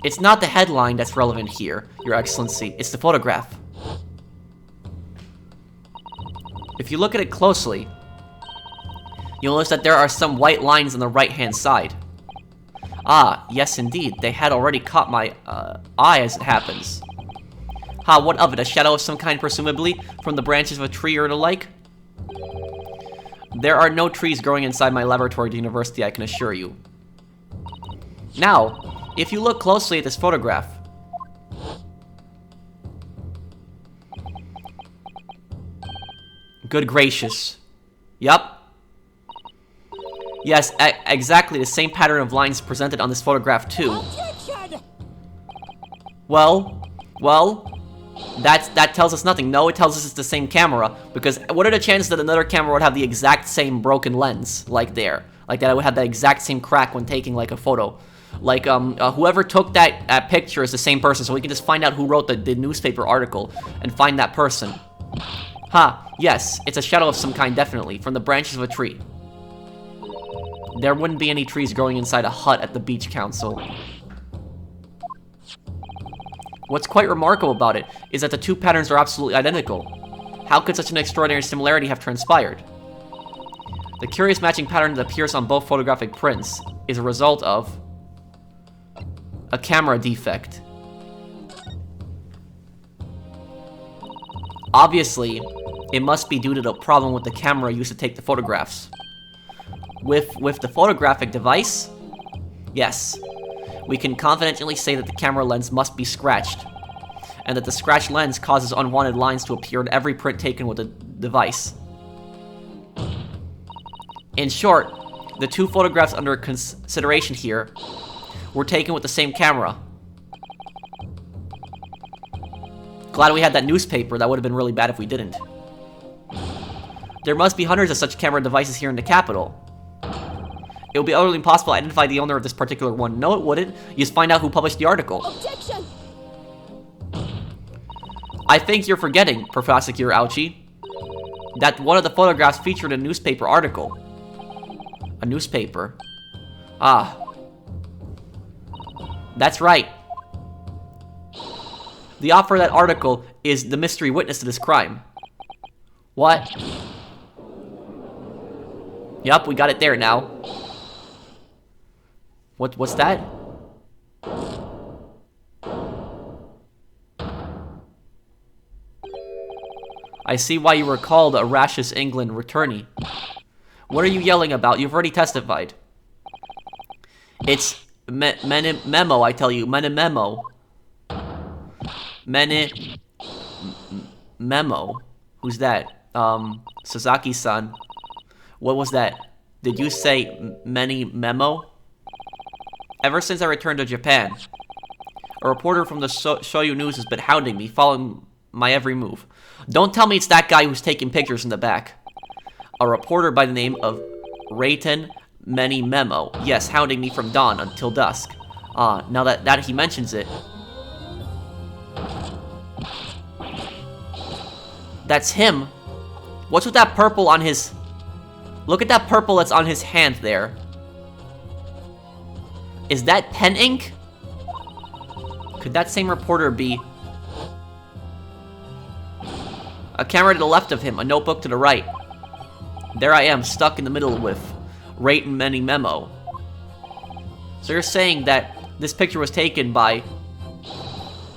It's not the headline that's relevant here, Your Excellency. It's the photograph. If you look at it closely, you'll notice that there are some white lines on the right-hand side. Ah, yes indeed. They had already caught my eye as it happens. Ha, what of it? A shadow of some kind, presumably? From the branches of a tree or the like? There are no trees growing inside my laboratory at the university, I can assure you. Now, if you look closely at this photograph... Good gracious. Yup. Yes, exactly the same pattern of lines presented on this photograph too. Objection! Well, that tells us nothing. No, it tells us it's the same camera, because what are the chances that another camera would have the exact same broken lens, like there? Like that it would have that exact same crack when taking, like, a photo. Like, whoever took that picture is the same person, so we can just find out who wrote the newspaper article and find that person. Ha, yes, it's a shadow of some kind, definitely, from the branches of a tree. There wouldn't be any trees growing inside a hut at the beach council. What's quite remarkable about it is that the two patterns are absolutely identical. How could such an extraordinary similarity have transpired? The curious matching pattern that appears on both photographic prints is a result of a camera defect. Obviously, it must be due to the problem with the camera used to take the photographs. With the photographic device, yes, we can confidently say that the camera lens must be scratched, and that the scratched lens causes unwanted lines to appear in every print taken with the device. In short, the two photographs under consideration here were taken with the same camera. Glad we had that newspaper. That would have been really bad if we didn't. There must be hundreds of such camera devices here in the capital. It would be utterly impossible to identify the owner of this particular one. No, it wouldn't. You just find out who published the article. Objection! I think you're forgetting, Prosecutor Ouchie, that one of the photographs featured a newspaper article. A newspaper. Ah. That's right. The author of that article is the mystery witness to this crime. What? Yup, we got it there now. What's that? I see why you were called a Rashus England returnee. What are you yelling about? You've already testified. It's memo, I tell you. Memo. Memo. Who's that? Sasaki-san. What was that? Did you say many memo? Ever since I returned to Japan, a reporter from the Shoyu News has been hounding me, following my every move. Don't tell me it's that guy who's taking pictures in the back. A reporter by the name of Reiten Many Memo. Yes, hounding me from dawn until dusk. Now that he mentions it. That's him. What's with that purple on his... Look at that purple that's on his hand there. Is that pen ink? Could that same reporter be... A camera to the left of him, a notebook to the right. There I am, stuck in the middle with Rate and Many Memo. So you're saying that this picture was taken by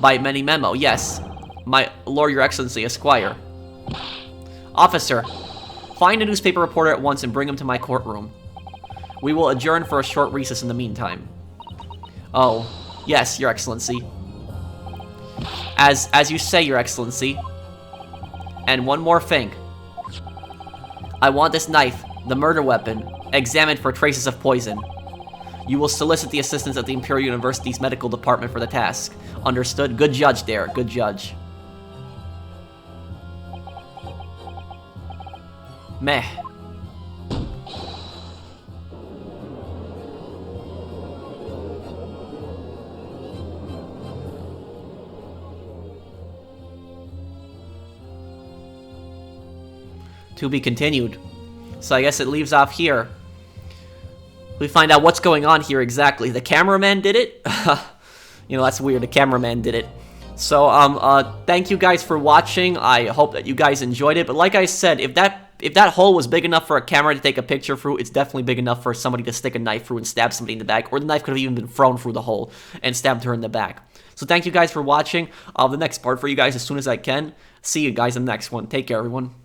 Many Memo? Yes, my Lord, Your Excellency, Esquire. Officer, find a newspaper reporter at once and bring him to my courtroom. We will adjourn for a short recess in the meantime. Oh, yes, Your Excellency. As you say, Your Excellency. And one more thing. I want this knife, the murder weapon, examined for traces of poison. You will solicit the assistance of the Imperial University's medical department for the task. Understood? Good judge there, good judge. Meh. To be continued. So I guess it leaves off here. We find out what's going on here exactly. The cameraman did it? You know, that's weird. The cameraman did it. So, thank you guys for watching. I hope that you guys enjoyed it. But like I said, if that hole was big enough for a camera to take a picture through, it's definitely big enough for somebody to stick a knife through and stab somebody in the back. Or the knife could have even been thrown through the hole and stabbed her in the back. So thank you guys for watching. The next part for you guys as soon as I can. See you guys in the next one. Take care, everyone.